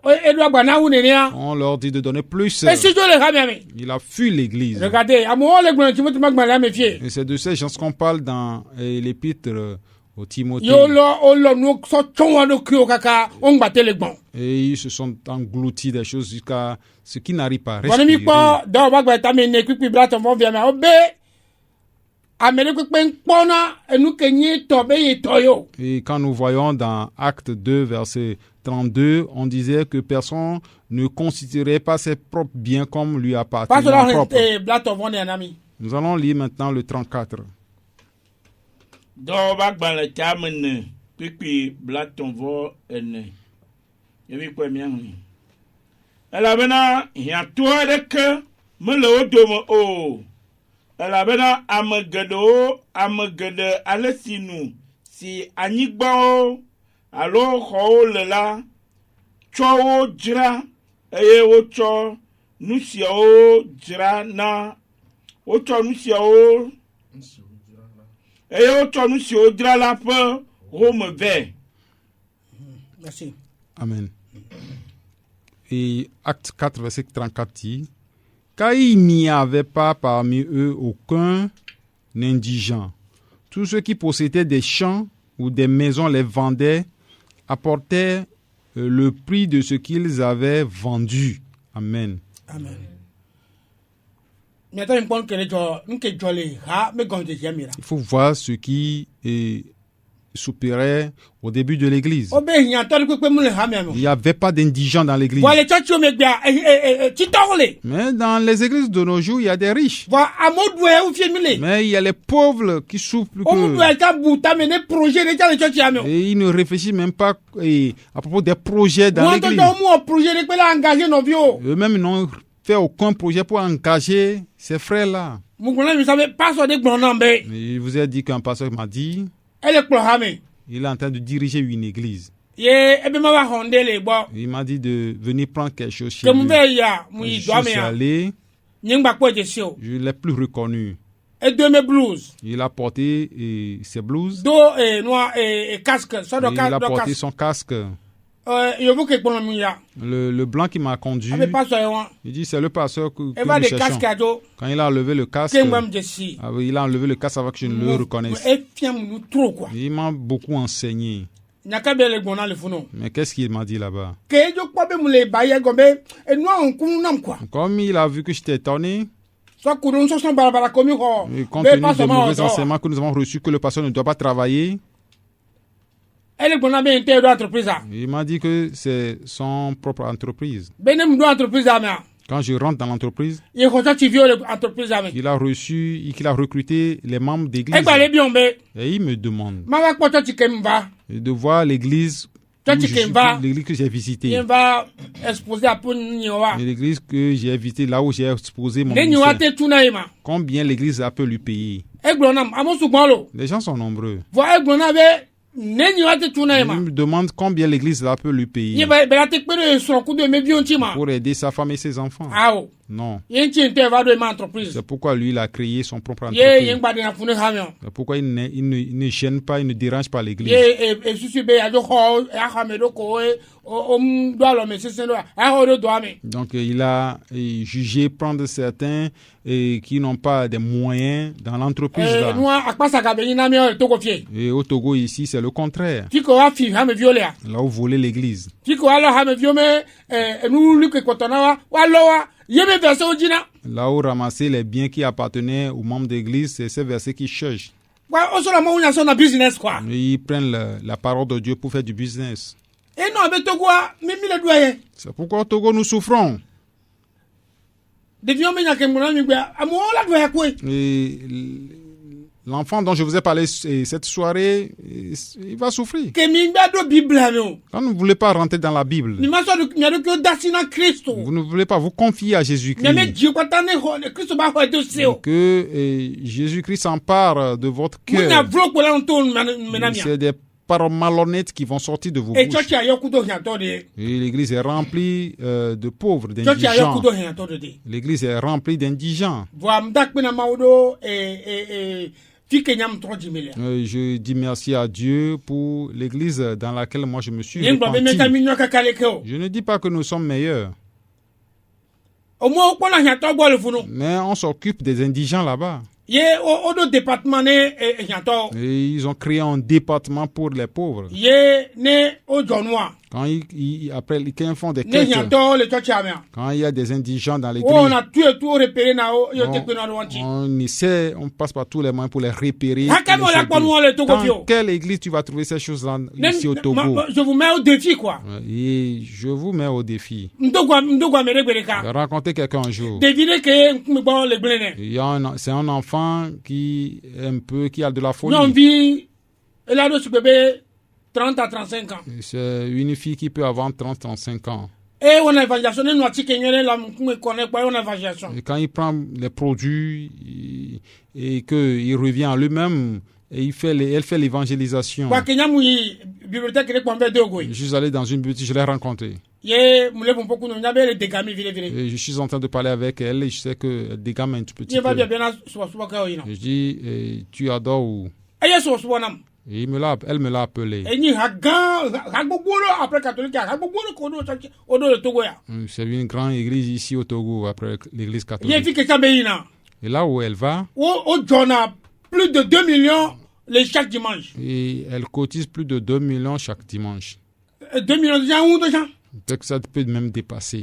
On leur dit de donner plus. Il a fui l'église. Et c'est de ces gens qu'on parle dans l'épître au Timothée. Et ils se sont engloutis des choses jusqu'à ce qu'ils n'arrivent pas à respirer. Et quand nous voyons dans Acte 2, verset 32, on disait que personne ne considérait pas ses propres biens comme lui appartenant propre. Nous allons lire maintenant le 34. Elabena ame geɖe ale si nu si anyigbawo alo xɔwo le la tsɔ wo dzra eye wotsɔ nu siawo dzra na wotsɔ nu siawo eye wotsɔ nu siawo dzra la ƒe home vɛ. Amen. Et Acte 4, verset 34 dit, car il n'y avait pas parmi eux aucun indigent. Tous ceux qui possédaient des champs ou des maisons les vendaient, apportaient le prix de ce qu'ils avaient vendu. Amen. Amen. Il faut voir ce qui s'opérait au début de l'église. Il n'y avait pas d'indigents dans l'église. Mais dans les églises de nos jours, il y a des riches. Mais il y a les pauvres qui souffrent plus que... Et ils ne réfléchissent même pas à propos des projets dans l'église. Eux-mêmes n'ont fait aucun projet pour engager ces frères-là. Il vous a dit qu'un pasteur m'a dit... Il est en train de diriger une église. Il m'a dit de venir prendre quelque chose chez lui. Je suis allé. Je ne l'ai plus reconnu. Il a porté ses blouses. Il a porté son casque. Le blanc qui m'a conduit, il dit c'est le pasteur que nous cherchons. Quand il a enlevé le casque, il a enlevé le casque avant que je ne le reconnaisse. Il m'a beaucoup enseigné. Mais qu'est-ce qu'il m'a dit là-bas? Comme il a vu que j'étais étonné, compte tenu des mauvais enseignements que nous avons reçus, que le pasteur ne doit pas travailler, il m'a dit que c'est son propre entreprise. Quand je rentre dans l'entreprise, il a recruté les membres d'église. Et il me demande de voir l'église que j'ai visitée. L'église que j'ai visitée, là où j'ai exposé mon ministère. Combien l'église peut lui payer? Les gens sont nombreux. Il me demande combien l'église peut lui payer pour aider sa femme et ses enfants. Non. C'est pourquoi lui, il a créé son propre entreprise. C'est pourquoi il ne gêne pas, il ne dérange pas l'église. Donc, il a jugé prendre certains qui n'ont pas des moyens dans l'entreprise. Et au Togo, ici, c'est le contraire. Là où voler l'église. Là où ramasser les biens qui appartenaient aux membres d'église, c'est ces versets qui cherchent. Ils prennent la parole de Dieu pour faire du business. C'est pourquoi au Togo nous souffrons. Et l'enfant dont je vous ai parlé cette soirée, il va souffrir. Quand vous ne voulez pas rentrer dans la Bible, vous ne voulez pas vous confier à Jésus-Christ, que Jésus-Christ s'empare de votre cœur. C'est des paroles malhonnêtes qui vont sortir de vos bouches. Et l'église est remplie de pauvres, d'indigents. L'église est remplie d'indigents. Je dis merci à Dieu pour l'église dans laquelle moi je me suis repenti. Je ne dis pas que nous sommes meilleurs. Mais on s'occupe des indigents là-bas. Et ils ont créé un département pour les pauvres. Quand ils font des quêtes, quand il y a des indigents dans l'église, on passe par tous les moyens pour les repérer. Dans quelle église tu vas trouver ces choses-là ici au Togo? Je vous mets au défi, quoi. Et je vous mets au défi. Je vais rencontrer quelqu'un un jour. C'est un enfant qui a de la folie. 30 à 35 ans. C'est une fille qui peut avoir 30-35 ans. Et quand il prend les produits et qu'il revient à lui-même, et elle fait l'évangélisation. Je suis allé dans une boutique, je l'ai rencontrée. Et je suis en train de parler avec elle et je sais que des gamins un petit peu. Je dis, tu adores où? Et elle me l'a appelé. C'est une grande église ici au Togo, après l'église catholique. Et là où elle va, plus de 2 millions chaque dimanche. Et elle cotise plus de 2 millions chaque dimanche. 2 millions de gens. Peut-être que ça peut même dépasser.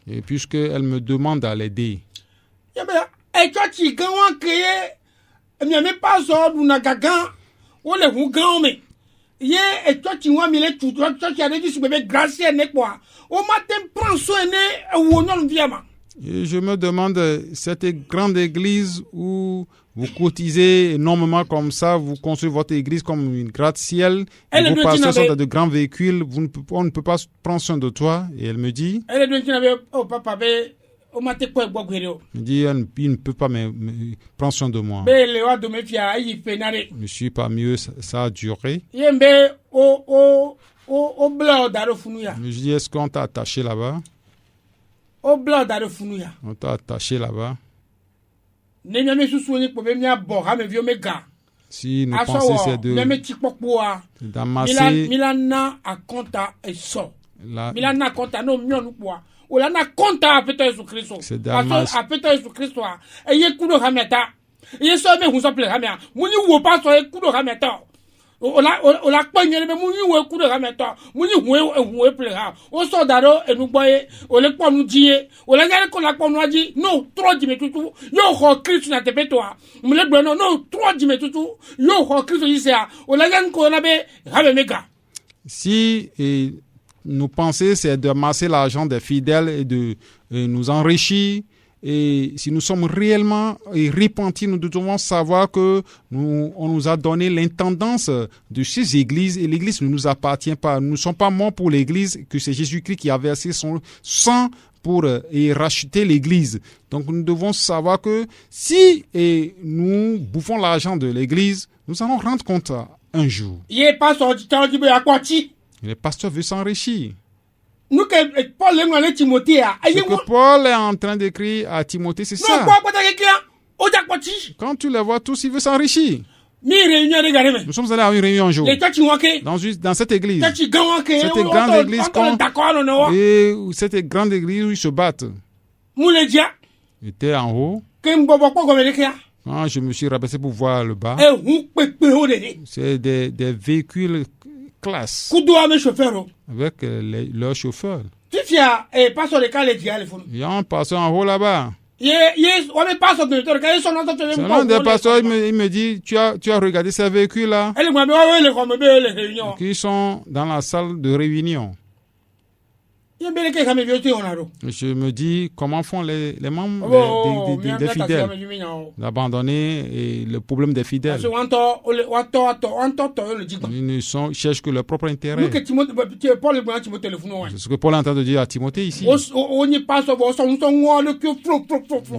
Et puisqu'elle me demande à l'aider. Et quand tu as créé, il n'y a même pas ça, ou n'a qu'un, ou les rougan, mais. Et toi, tu as mis les tout, toi, tu as dit, tu peux gracier, n'est quoi. Au matin, prends soin, ou non, viens. Et je me demande, cette grande église où vous cotisez énormément comme ça, vous construisez votre église comme une gratte-ciel, vos pasteurs sont dans de grands véhicules, on ne peut pas prendre soin de toi. Et elle me dit, il dit, il ne peut pas me prendre soin de moi. Je ne suis pas mieux, ça a duré. Je dis, est-ce qu'on t'a attaché là-bas? On t'a attaché là-bas. Si nous pensons c'est d'amasser c'est on la pogné mais muni we coup de rameta muni we plera on sort daro et nous boye on le pas nous dire on la gare qu'on la pas nous dit non 3 dime tout yo ho Christ na te toi me le non 3 dime tout yo ho Christ ici on la gare qu'on a be rabe mega. Si nous pensons c'est de masser l'argent des fidèles et de nous enrichir, et si nous sommes réellement repentis, nous devons savoir que on nous a donné l'intendance de ces églises et l'église ne nous appartient pas. Nous ne sommes pas morts pour l'église, que c'est Jésus-Christ qui a versé son sang pour racheter l'église. Donc nous devons savoir que si nous bouffons l'argent de l'église, nous allons rendre compte un jour. Le pasteur veut s'enrichir. Ce que Paul est en train d'écrire à Timothée, c'est ça. Quand tu les vois tous, il veut s'enrichir. Nous sommes allés à une réunion un jour dans cette église. Cette grande église et cette grande église où ils se battent. J'étais en haut. Quand je me suis rabaissé pour voir le bas, c'est des véhicules classe avec leurs chauffeurs. Il y a un pasteur en haut là-bas. Selon des pasteurs, il me dit, tu as regardé ces véhicules-là qui sont dans la salle de réunion. Je me dis, comment font les membres des fidèles d'abandonner le problème des fidèles. Ils ne cherchent que leur propre intérêt. C'est ce que Paul est en train de dire à Timothée ici.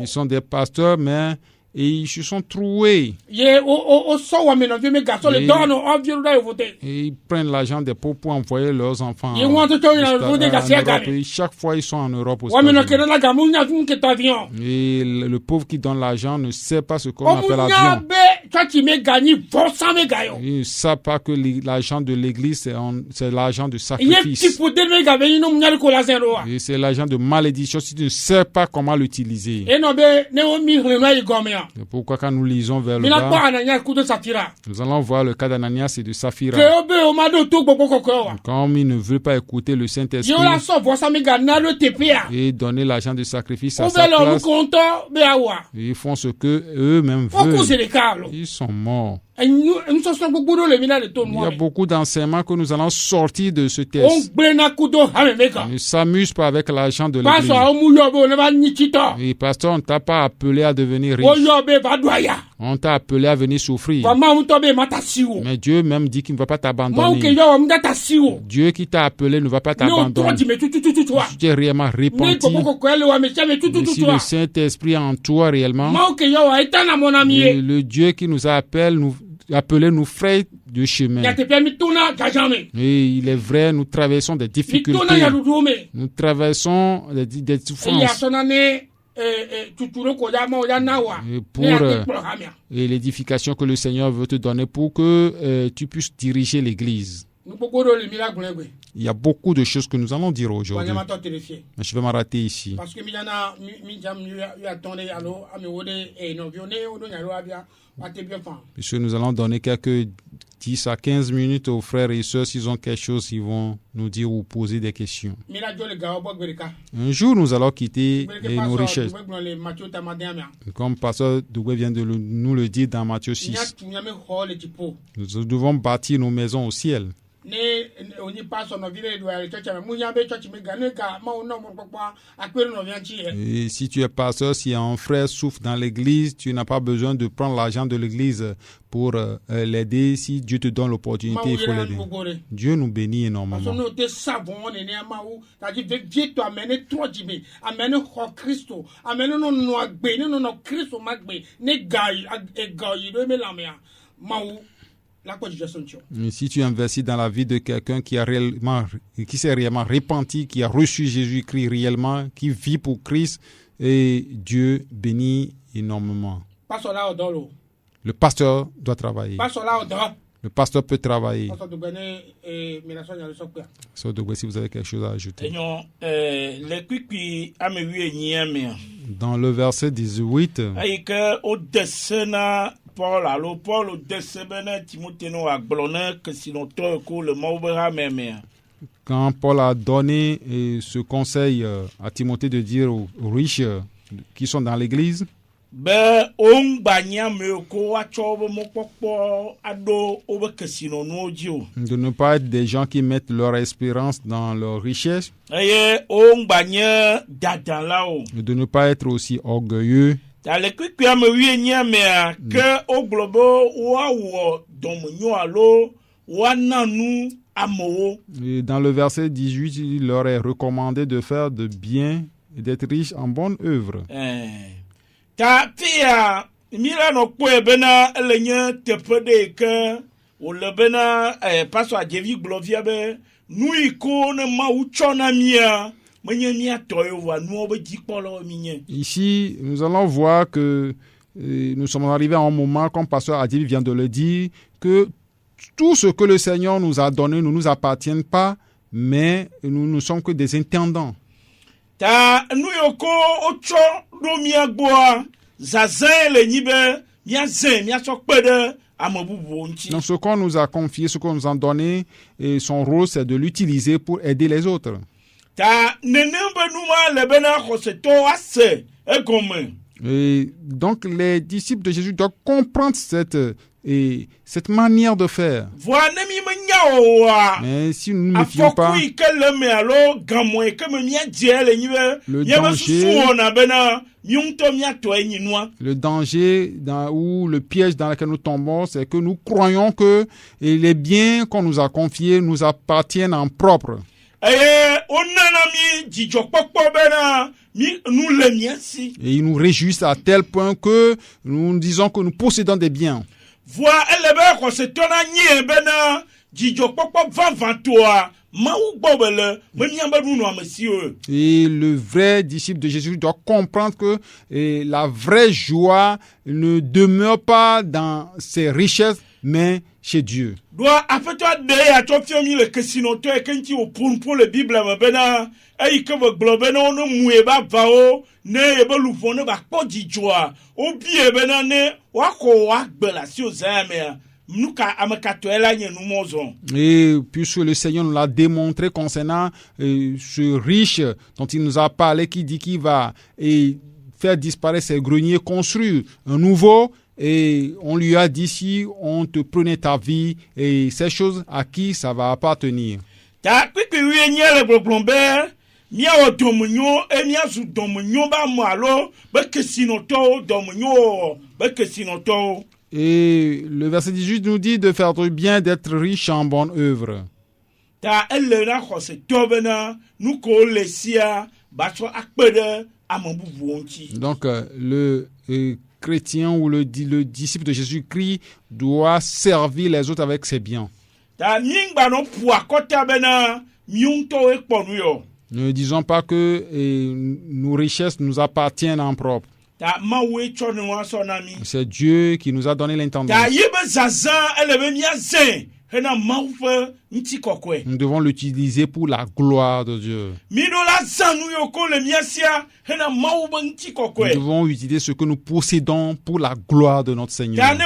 Ils sont des pasteurs, mais ils se sont troués. Et ils prennent l'argent des pauvres pour envoyer leurs enfants en Europe. Et chaque fois, ils sont en Europe. Et le pauvre qui donne l'argent ne sait pas ce qu'on appelle l'avion. Ils ne savent pas que l'argent de l'église, c'est l'argent de sacrifice. Et c'est l'argent de malédiction si tu ne sais pas comment l'utiliser. C'est pourquoi quand nous lisons vers le bas, nous allons voir le cas d'Ananias et de Saphira. Comme ils ne veulent pas écouter le Saint-Esprit et donner l'argent de sacrifice à sa place, ils font ce que eux-mêmes veulent. Ils sont morts. Il y a beaucoup d'enseignements que nous allons sortir de ce texte. Ne s'amuse pas avec l'argent de l'église. Et pasteur, on ne t'a pas appelé à devenir riche. On t'a appelé à venir souffrir. Mais Dieu même dit qu'il ne va pas t'abandonner. Dieu qui t'a appelé ne va pas t'abandonner. Si tu es réellement repenti, si le Saint-Esprit en toi réellement, le Dieu qui nous appelle, nous fraye de chemin. Et il est vrai, nous traversons des difficultés. Nous traversons des souffrances. Et l'édification que le Seigneur veut te donner pour que tu puisses diriger l'Église. Il y a beaucoup de choses que nous allons dire aujourd'hui. Mais je vais m'arrêter ici. Puisque nous allons donner quelques 10 à 15 minutes aux frères et sœurs. S'ils ont quelque chose, ils vont nous dire ou poser des questions. Un jour, nous allons quitter nos richesses. Comme Pasteur Dougbé vient de nous le dire dans Matthieu 6. Nous devons bâtir nos maisons au ciel. Et si tu es pasteur, si un frère souffre dans l'église, tu n'as pas besoin de prendre l'argent de l'église pour l'aider. Si Dieu te donne l'opportunité, il faut l'aider. Dieu nous bénit énormément. Si tu investis dans la vie de quelqu'un qui s'est réellement repenti, qui a reçu Jésus-Christ réellement, qui vit pour Christ, et Dieu bénit énormément. Le pasteur doit travailler. Le pasteur peut travailler. Si vous avez quelque chose à ajouter. Dans le verset 18, Paul quand Paul a donné ce conseil à Timothée de dire aux riches qui sont dans l'église, be ongbanya meko achobo mokpokpo ado obe kesino nojo. De ne pas être des gens qui mettent leur espérance dans leur richesse. Eye ongbanya dadanlao. De ne pas être aussi orgueilleux. Dans le kwikwa me wienya me que o globo wa wo domunyo alo wa nanu amowo. Et dans le verset 18, il leur est recommandé de faire de bien et d'être riche en bonne œuvre. Ta pia mira no kwe bena elenye tepede ke o le bena paso ajevi glovia be nu iko ne ma uchona mia menye mia toyo wa nu obe jikpolo minye. Ici, nous allons voir que nous sommes arrivés à un moment, comme pasteur Adjevi vient de le dire, que tout ce que le Seigneur nous a donné ne nous appartient pas, mais nous ne sommes que des intendants. Ta nuyoko ocho do mia gboa zazen le nibe mia zen mia sokpede amobubu nti. Donc ce qu'on nous a confié, ce qu'on nous a donné, et son rôle c'est de l'utiliser pour aider les autres. Ta nenembe numa le bena khoseto ase egome. Et donc les disciples de Jésus doivent comprendre cette manière de faire. Mais si nous ne le faisons pas, le danger ou le piège dans lequel nous tombons, c'est que nous croyons que les biens qu'on nous a confiés nous appartiennent en propre. Et ils nous réjouissent à tel point que nous disons que nous possédons des biens. Et le vrai disciple de Jésus doit comprendre que la vraie joie ne demeure pas dans ses richesses, mais chez Dieu. Et puisque le Seigneur nous l'a démontré concernant ce riche dont il nous a parlé, qui dit qu'il va faire disparaître ses greniers, construire un nouveau. Et on lui a dit, si on te prenait ta vie et ces choses, à qui ça va appartenir. Et le verset 18 nous dit de faire du bien, d'être riche en bonne œuvre. Donc le chrétien ou le disciple de Jésus-Christ doit servir les autres avec ses biens. Ne disons pas que nos richesses nous appartiennent en propre. C'est Dieu qui nous a donné l'intendance. Nous devons l'utiliser pour la gloire de Dieu. Nous devons utiliser ce que nous possédons pour la gloire de notre Seigneur.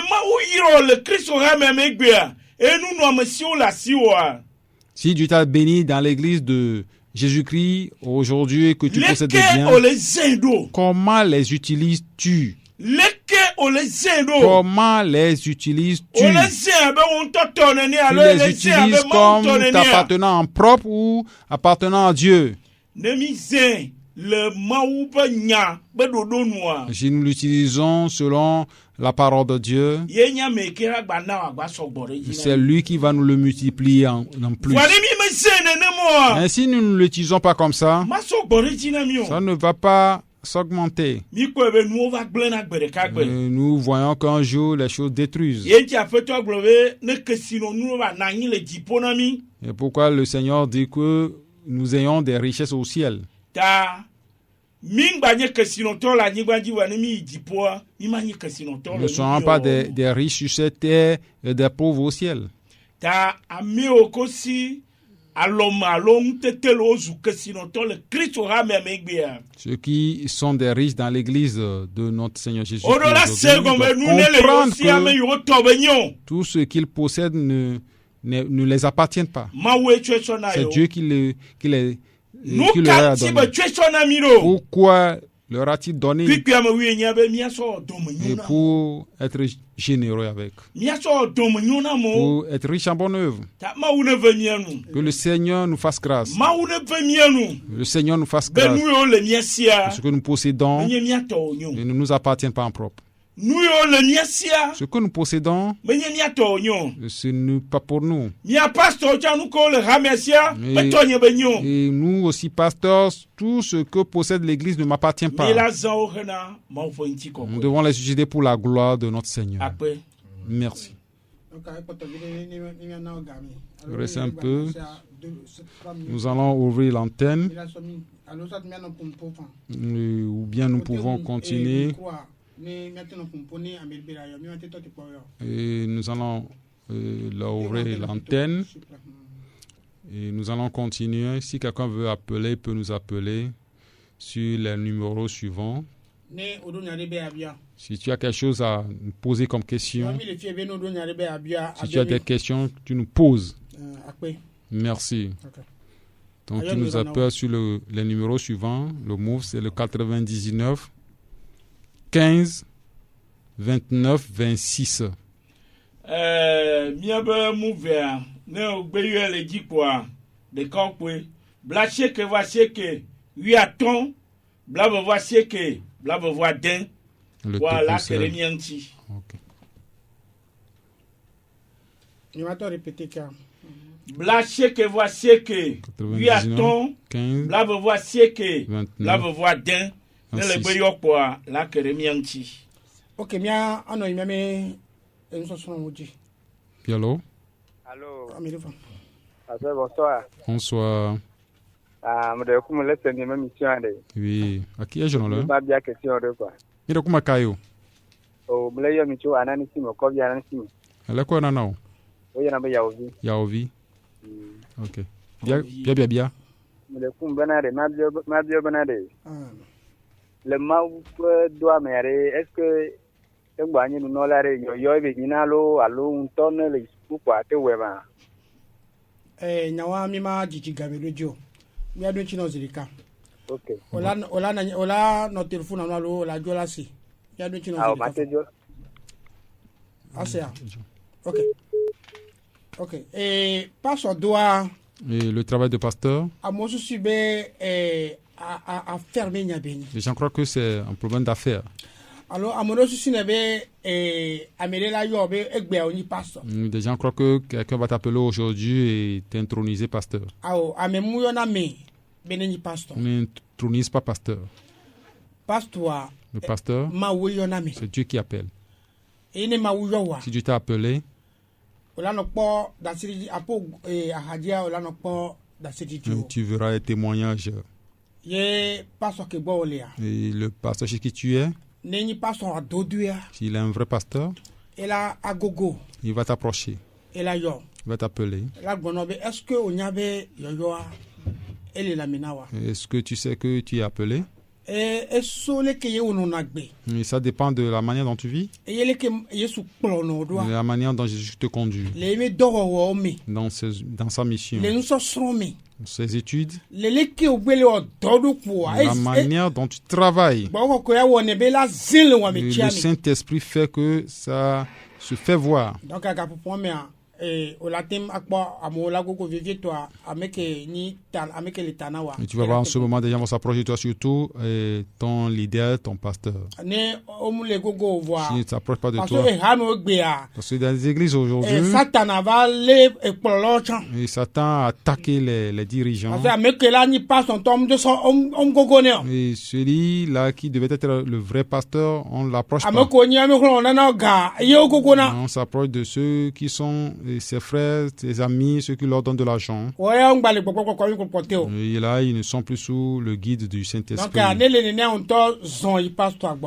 Si Dieu t'a béni dans l'église de Jésus-Christ aujourd'hui et que tu possèdes des biens, comment les utilises-tu? Comment les utilises-tu? Tu les utilises comme t'appartenant en propre ou appartenant à Dieu? Si nous l'utilisons selon la parole de Dieu, c'est lui qui va nous le multiplier en plus. Mais si nous ne l'utilisons pas comme ça, ça ne va pas s'augmenter. Nous voyons qu'un jour les choses détruisent. Et pourquoi le Seigneur dit que nous ayons des richesses au ciel? Ne sont pas des riches sur cette terre et des pauvres au ciel. Ceux qui sont des riches dans l'église de notre Seigneur Jésus doivent comprendre que tout ce qu'ils possèdent ne les appartient pas. C'est Dieu qui leur a donné. Pourquoi leur a-t-il donné et pour être généreux avec, pour être riche en bonne œuvre. Que le Seigneur nous fasse grâce. Le Seigneur nous fasse grâce. Ce que nous possédons ne nous appartient pas en propre. Ce que nous possédons, ce n'est pas pour nous. Et nous aussi, pasteurs, tout ce que possède l'Église ne m'appartient pas. Nous devons les utiliser pour la gloire de notre Seigneur. Merci. Restez un peu. Nous allons ouvrir l'antenne. Ou bien nous pouvons continuer. Et nous allons ouvrir l'antenne. Et nous allons continuer. Si quelqu'un veut appeler, il peut nous appeler sur les numéros suivants. Si tu as quelque chose à nous poser comme question, si tu as des questions, tu nous poses. Merci. Donc tu nous appelles sur les numéros suivants. Le MOVE, c'est le 99 15 29 26. Miabe mouvert ne ogbeyo le dikwa de kokwe blache ke voici que 8 à ton blabo voici que blabo voix den voilà que le mianti. OK. Il va te répéter car blache que voici que 8 à ton blabo voici que blabo voix den ne le beyo kwa la que le mianti. OK, mia ano imame Allô? Allô? Bonsoir. Bonsoir. Oui. À qui est-ce là? Il est comme Kayo. Oh, Blayo Micho, Anani Simo, Kobi Anani. Elle est quoi, Nana? Yaovi. Ok. Bien. Le Kumbanade, Mabio Banade. Le Mau doit m'aider. Est-ce que nous n'avons pas un tonne de pourquoi tu es là? Mima Jijigabe Radio. Mia do chino zilika. OK. Ola no téléphone na lo la jola si. Mia do chino zilika. Asia. OK. Et passe doit. Et le travail de pasteur. À moi je suis à fermer Nyabeni. Les gens croient que c'est un problème d'affaires. Alors, à mon aussi, des gens croient que quelqu'un va t'appeler aujourd'hui et t'introniser pasteur. N'intronise pas pasteur. Le pasteur, c'est Dieu qui appelle. Si Dieu t'a appelé, tu verras les témoignages. Et le pasteur chez qui tu es, s'il est un vrai pasteur, il va t'approcher. Il va t'appeler. Est-ce que tu sais que tu es appelé? Et ça dépend de la manière dont tu vis, de la manière dont Jésus te conduit dans sa mission, ses études, la manière dont tu travailles. Le Saint-Esprit fait que ça se fait voir. Et tu vas voir en ce moment des gens vont s'approcher de toi, surtout ton leader, ton pasteur. S'ils ne s'approchent pas de toi, parce que dans les églises aujourd'hui, Satan a attaqué les dirigeants. Et celui-là qui devait être le vrai pasteur, on ne l'approche pas. On s'approche de ceux qui sont ses frères, ses amis, ceux qui leur donnent de l'argent. Et là, ils ne sont plus sous le guide du Saint-Esprit.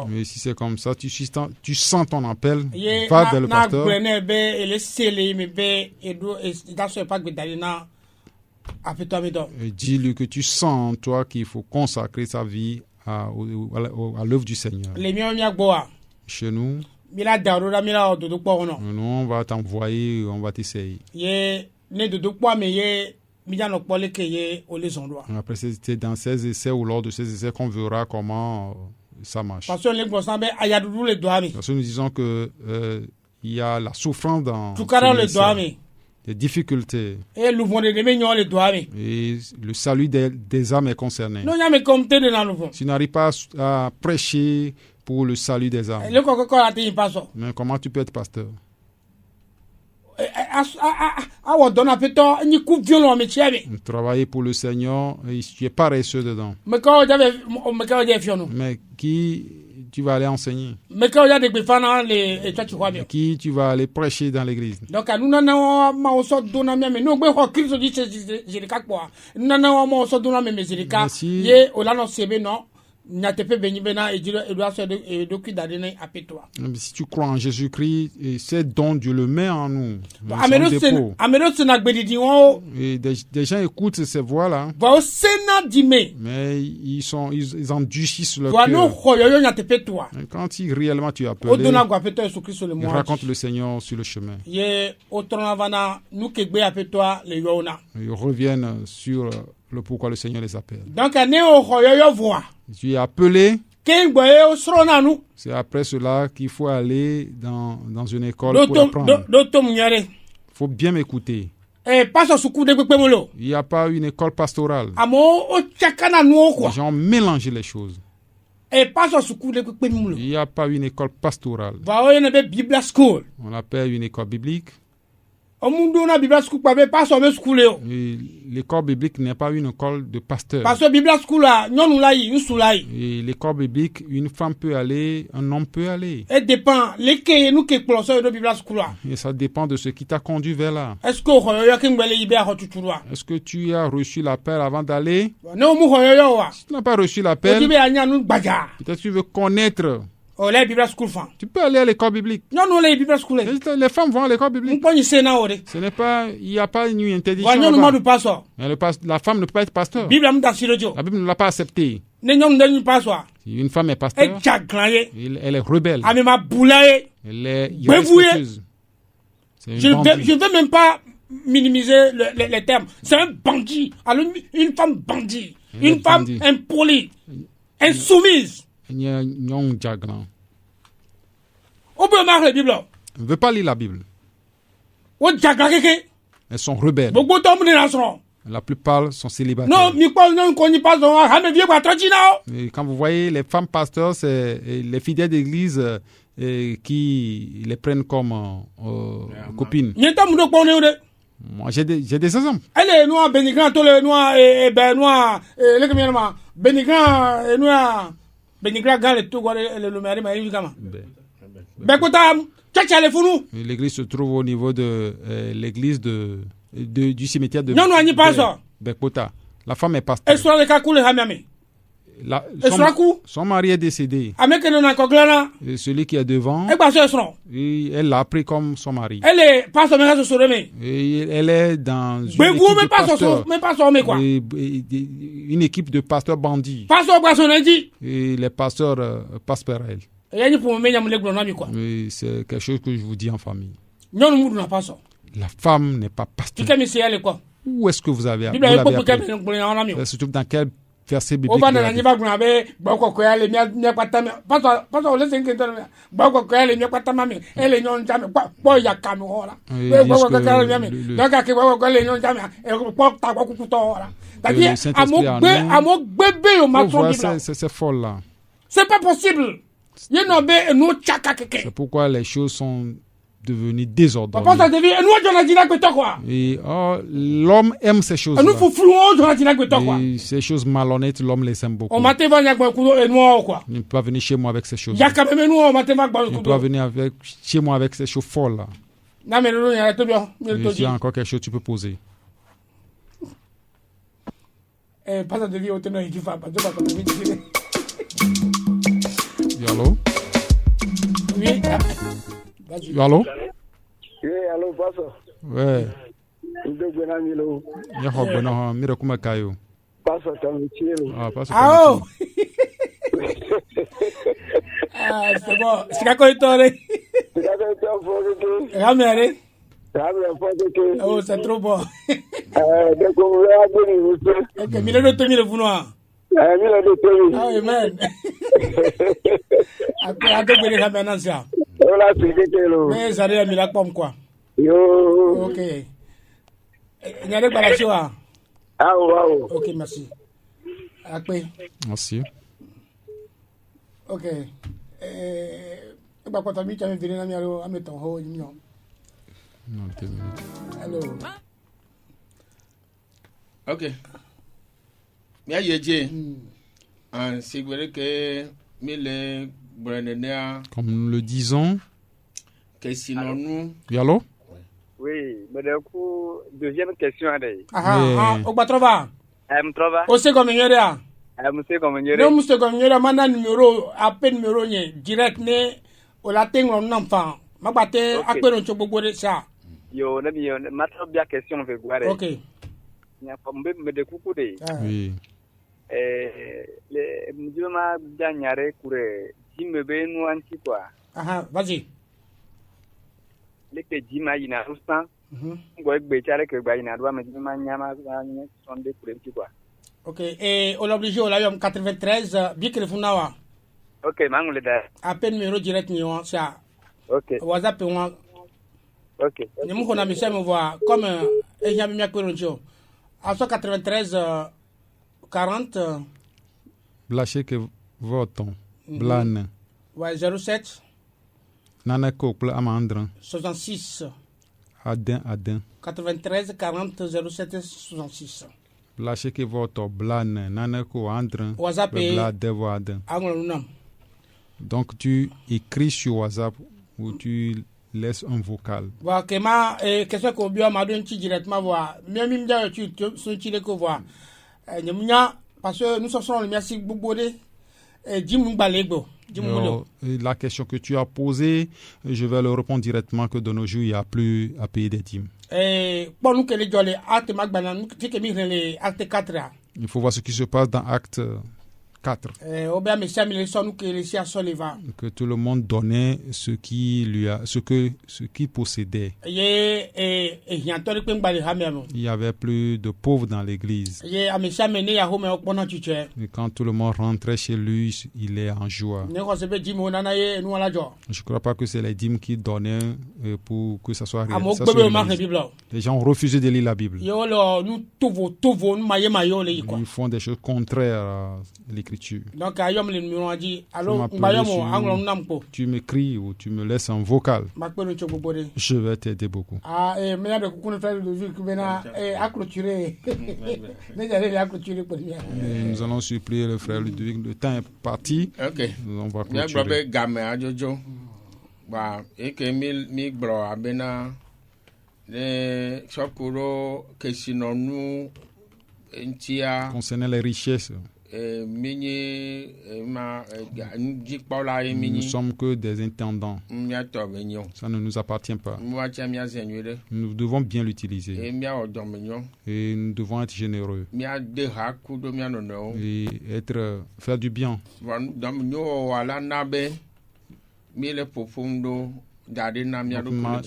Mais si c'est comme ça, tu sens ton appel, va vers le pasteur. Et dis-lui que tu sens, toi, qu'il faut consacrer sa vie à l'œuvre du Seigneur. Chez nous, nous, on va t'envoyer, on va t'essayer. Après, c'est dans ces essais ou lors de ces essais qu'on verra comment ça marche. Parce que nous disons que il y a la souffrance dans les difficultés. Et le salut des âmes est concerné. Tu n'arrives pas à prêcher pour le salut des âmes. Mais comment tu peux être pasteur? Travailler pour le Seigneur, tu es paresseux dedans. Mais qui tu vas aller enseigner? Qui tu vas aller prêcher dans l'église? Si tu crois en Jésus-Christ, c'est don, Dieu le met en nous. Et des gens écoutent ces voix-là, mais ils endurcissent leur cœur. Et quand réellement tu es appelé, ils racontent le Seigneur sur le chemin. Ils reviennent sur le pourquoi le Seigneur les appelle. Donc, tu es appelé. C'est après cela qu'il faut aller dans une école pour apprendre. Il faut bien m'écouter. Il n'y a pas une école pastorale. Les gens ont mélangé les choses. Il n'y a pas une école pastorale. On l'appelle une école biblique. L'école biblique n'est pas une école de pasteur. Et l'école biblique, une femme peut aller, un homme peut aller. Et ça dépend de ce qui t'a conduit vers là. Est-ce que tu as reçu l'appel avant d'aller? Si tu n'as pas reçu l'appel, peut-être que tu veux connaître. Tu peux aller à l'école biblique. Les femmes vont à l'école biblique. Ce n'est pas, il n'y a pas une interdiction. La femme ne peut pas être pasteur. La Bible ne l'a pas accepté. Une femme est pasteur, elle est rebelle. Elle est irrespectueuse. Je ne veux même pas minimiser les termes. C'est un bandit. Alors, une femme bandit. Une femme impolie. Insoumise. On ne veut pas lire la Bible. Elles sont rebelles. La plupart sont célibataires. Et quand vous voyez les femmes pasteurs, c'est les fidèles d'église qui les prennent comme copines. Moi, j'ai des exemples. Elle est noire, Bénigran, tous les noirs, et ben noir, les combien Bénigran, et noir. L'église se trouve au niveau de l'église du cimetière de Bekota. La femme est pasteur. Son mari est décédé. Et celui qui est devant, elle l'a pris comme son mari. Elle est dans une équipe de pasteurs bandits. Et les pasteurs passent par elle. C'est quelque chose que je vous dis en famille. La femme n'est pas pasteur. Où est-ce que vous avez appris? Se trouve dans quel verset biblique? C'est folle là. C'est pas possible. C'est pourquoi les choses sont devenues désordonnées. Et l'homme aime ces choses-là. Et ces choses malhonnêtes, l'homme les aime beaucoup. Il ne peut pas venir chez moi avec ces choses. Il ne peut pas venir chez moi avec ces choses folles là. Il y a encore quelque chose que tu peux poser. Allô? Oui. Allô? Oui, allô, pastor. Ouais. Ndogbenamilo. Yako beno mira kuma kayo. Pastor Tamichiro. Pastor. Ah, c'est bon. C'est quoi toi? Oh, c'est trop bon. Donc, on va abonner vous. Ok, mais le tenir le vouloir. Amen. Après, à deux minutes, la maintenant, ça. Mais ça arrive à la pomme, quoi. Yo. Ok. Il y a des balations. Ah, wow. Ok, merci. Après. Merci. Ok. Bah, quand tu as mis, tu as mis venir à mettre en haut, non. Allô. Ok. Mais il y a c'est vrai que comme nous le disons, que sinon nous. Yalo? Oui, mais du coup, deuxième question. Au Batrova. Me trova. Au second numéro. Monsieur comme nous. Non, monsieur comme numéro, maintenant numéro, appel numéro direct né au latin on enfant. Ma batte appel on chobo de ça. Yo, na bien, ma trop bien question veut voir. Ok. Nya pombe me de coucou de. Oui. Le mjuma janyare kure jime be nu anti quoi. Vas-y. Le que jima ina rustan. Ngoy be chare que ba ina doa me jima nyama nya sonde kure anti quoi. Ok, et on l'oblige au Lion 93, bien que le Funawa. Ok, mangle da. Appel numéro direct ni ça. Ok. WhatsApp on. Ok. Ni mo kona mission me voir comme et y'a mi akoronjo. À 193 40 Blâché que vote Blan. Ouais, 07 Nanako pour Amandre. 66 Adin. 93 40 07 66. Blâché que vote Blan. Nanako Andre. WhatsApp Adin. Donc tu écris sur WhatsApp ou tu laisses un vocal. Voilà, que ma question qu'on bien m'a donné directement voir. Même m'd'a tu son chile ko voir. Parce que nous sommes le merci beaucoup de Jim Balego. La question que tu as posée, je vais le répondre directement que de nos jours, il n'y a plus à payer des dîmes. Bon, nous que les jolés actes magbanan, nous que les actes 4. Il faut voir ce qui se passe dans acte 4. Que tout le monde donnait ce qu'il possédait. Il y avait plus de pauvres dans l'église. Et quand tout le monde rentrait chez lui, il est en joie. Je ne crois pas que c'est les dîmes qui donnaient pour que ça soit réel. Les gens ont refusé de lire la Bible. Ils font des choses contraires à l'écriture. Donc, tu m'écris ou tu me laisses un vocal. Je vais t'aider beaucoup. Nous allons supplier le frère Ludovic. Le temps est parti. Ok. On va clôturer. Concernant les richesses. Nous ne sommes que des intendants. Ça ne nous appartient pas. Nous devons bien l'utiliser. Et nous devons être généreux. Et faire du bien.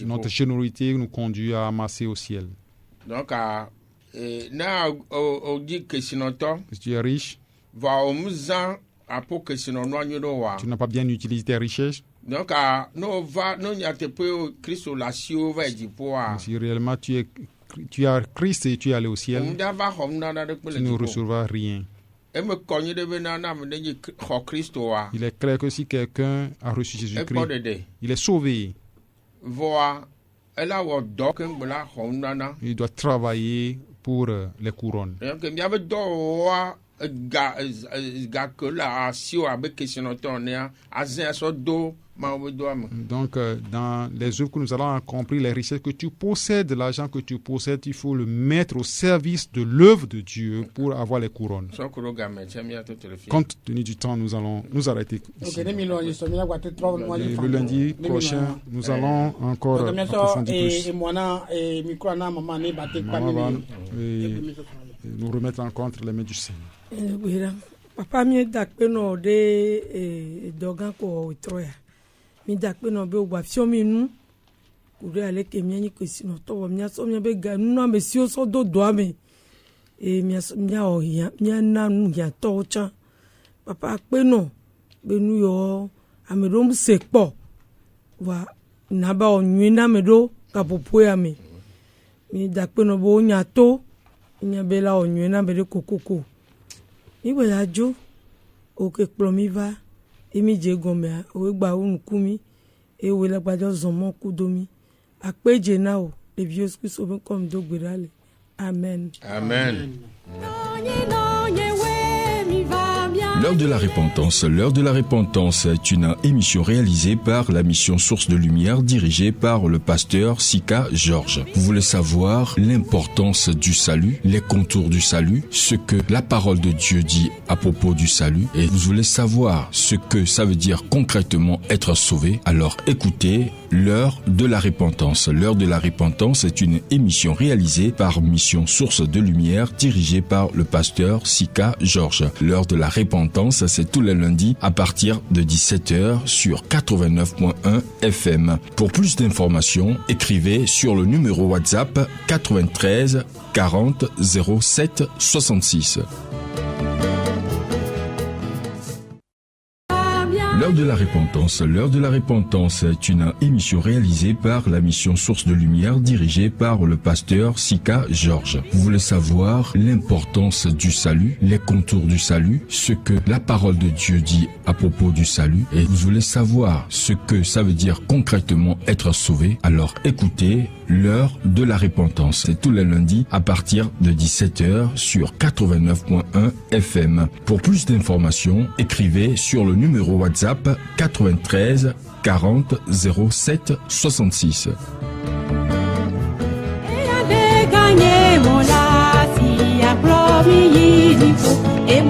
Notre générosité nous conduit à amasser au ciel. Donc, si tu es riche, tu n'as pas bien utilisé tes richesses. Donc, si réellement tu as Christ et tu es allé au ciel, tu ne recevras rien. Il est clair que si quelqu'un a reçu Jésus-Christ, il est sauvé. Il doit travailler pour les couronnes. Donc, dans les œuvres que nous allons accomplir, les richesses que tu possèdes, l'argent que tu possèdes, il faut le mettre au service de l'œuvre de Dieu pour avoir les couronnes. Compte tenu du temps, nous allons nous arrêter ici. Le lundi prochain, nous allons encore approfondir plus. Nous remettre en contre les mains du Seigneur. Papa mi dakpe no de dogan ko troya mi dakpe no be ogba fio mi nu kure ale ke mia ni kwesino to mia so mia be ga nu ame si o so do do ame mia o ya mia na nu ya to cha papa pe no be nu yo ame ro mu se po wa na ba o nwi na me do ka popo ya me mi da pe no bo nya to nya be la o nwi na be de kokoko mi bo ya jo o ke plomi va emi je gombe o gba o nku mi e we la gba jo zomo ku do mi apeje na o le vieux qui so comme do gbirale amen Amen. L'heure de la repentance. L'heure de la repentance est une émission réalisée par la mission Source de Lumière dirigée par le pasteur Sika Georges. Vous voulez savoir l'importance du salut, les contours du salut, ce que la parole de Dieu dit à propos du salut et vous voulez savoir ce que ça veut dire concrètement être sauvé, alors écoutez l'heure de la repentance. L'heure de la repentance est une émission réalisée par mission Source de Lumière dirigée par le pasteur Sika Georges. L'heure de la repentance, c'est tous les lundis à partir de 17h sur 89.1 FM. Pour plus d'informations, écrivez sur le numéro WhatsApp 93 40 07 66. L'heure de la repentance. L'heure de la repentance est une émission réalisée par la mission Source de Lumière dirigée par le pasteur Sika Georges. Vous voulez savoir l'importance du salut, les contours du salut, ce que la parole de Dieu dit à propos du salut et vous voulez savoir ce que ça veut dire concrètement être sauvé, alors écoutez l'heure de la repentance. C'est tous les lundis à partir de 17h sur 89.1 FM. Pour plus d'informations, écrivez sur le numéro WhatsApp 93 40 07 66. Et